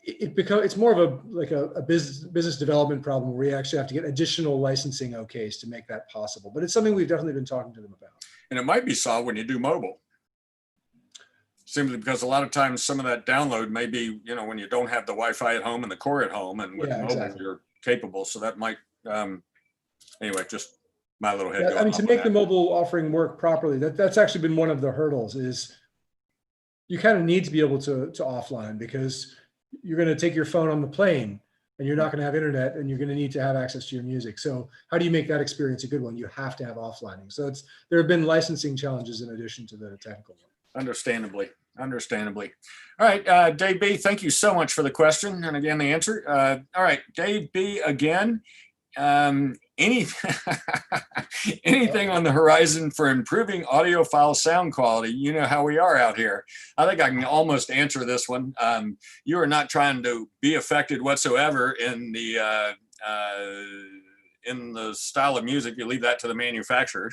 It's more of a business development problem where we actually have to get additional licensing okays to make that possible. But it's something we've definitely been talking to them about. And it might be solved when you do mobile. Simply because a lot of times some of that download may be, when you don't have the Wi-Fi at home and the core at home, and with mobile exactly. You're capable. So that might, anyway, just my little head. Yeah, to make the mobile offering work properly, that's actually been one of the hurdles. Is you kind of need to be able to offline, because you're going to take your phone on the plane and you're not going to have internet, and you're going to need to have access to your music. So how do you make that experience a good one? You have to have offlining. So there have been licensing challenges in addition to the technical one. Understandably. All right, Dave B, thank you so much for the question, and again, the answer. All right, Dave B again. Anything on the horizon for improving audiophile sound quality? You know how we are out here. I think I can almost answer this one. You are not trying to be affected whatsoever in the style of music. You leave that to the manufacturer,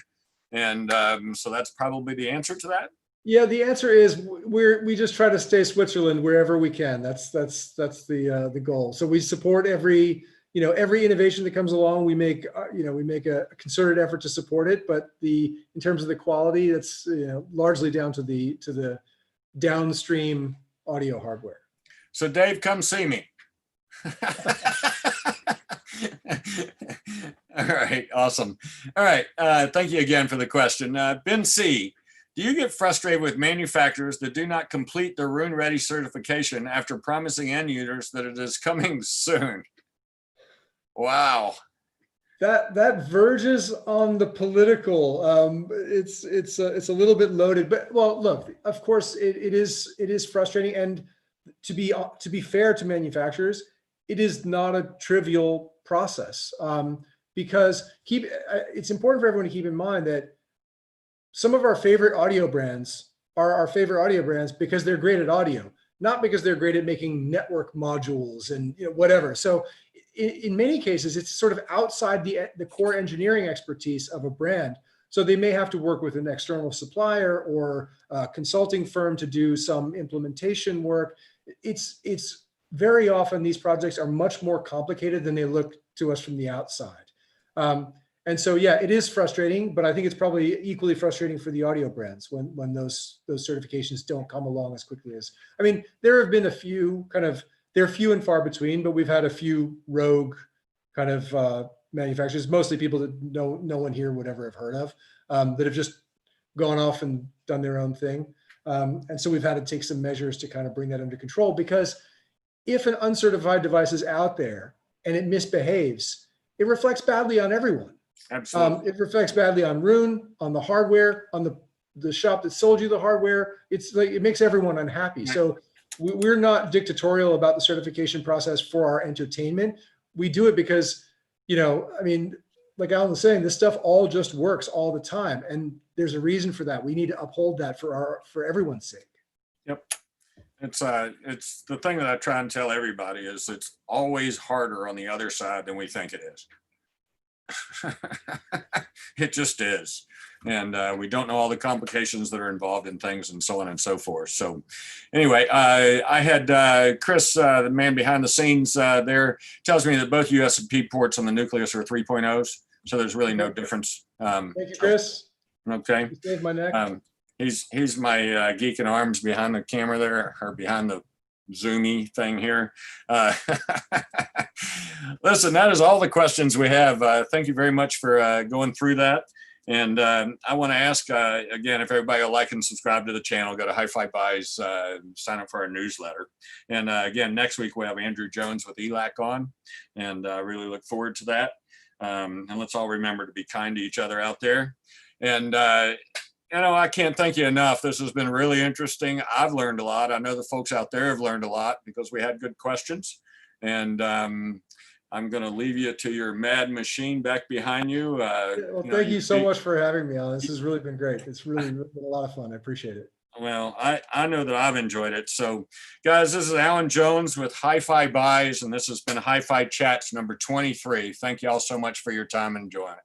and so that's probably the answer to that. Yeah, the answer is we just try to stay Switzerland wherever we can. That's the goal. So we support every innovation that comes along. We make a concerted effort to support it, but in terms of the quality, that's largely down to the downstream audio hardware. So Dave, come see me. All right, awesome. All right, thank you again for the question. Ben C, do you get frustrated with manufacturers that do not complete their Roon Ready certification after promising end users that it is coming soon? Wow. That verges on the political. It's a little bit loaded, but well, look, of course it is frustrating, and to be fair to manufacturers, it is not a trivial process, because it's important for everyone to keep in mind that some of our favorite audio brands are our favorite audio brands because they're great at audio, not because they're great at making network modules and whatever. So in many cases, it's sort of outside the core engineering expertise of a brand. So they may have to work with an external supplier or a consulting firm to do some implementation work. It's very often these projects are much more complicated than they look to us from the outside. And so, yeah, it is frustrating, but I think it's probably equally frustrating for the audio brands when those certifications don't come along as quickly as, there have been a few they're few and far between, but we've had a few rogue kind of manufacturers, mostly people that no one here would ever have heard of, that have just gone off and done their own thing. And so we've had to take some measures to kind of bring that under control, because if an uncertified device is out there and it misbehaves, it reflects badly on everyone. Absolutely. It reflects badly on Roon, on the hardware, on the shop that sold you the hardware. It's like, it makes everyone unhappy. So we're not dictatorial about the certification process for our entertainment. We do it because, I mean, like Alan was saying, this stuff all just works all the time. And there's a reason for that. We need to uphold that for everyone's sake. Yep. It's the thing that I try and tell everybody is it's always harder on the other side than we think it is. It just is. And we don't know all the complications that are involved in things and so on and so forth. So anyway, I had Chris, the man behind the scenes there, tells me that both USB ports on the Nucleus are 3.0s. So there's really no difference. Thank you, Chris. Okay. You saved my neck. He's my geek in arms behind the camera there, or behind the Zoomy thing here. Listen, that is all the questions we have. Thank you very much for going through that. And I want to ask, again, if everybody will like and subscribe to the channel, go to HiFi Buys, sign up for our newsletter. And again, next week we have Andrew Jones with ELAC on, and I really look forward to that. And let's all remember to be kind to each other out there. And I can't thank you enough. This has been really interesting. I've learned a lot. I know the folks out there have learned a lot because we had good questions. And I'm going to leave you to your mad machine back behind you. Well, thank you so much for having me, Alan. This has really been great. It's really been a lot of fun. I appreciate it. Well, I know that I've enjoyed it. So, guys, this is Alan Jones with HiFi Buys, and this has been HiFi Chats number 23. Thank you all so much for your time and enjoying it.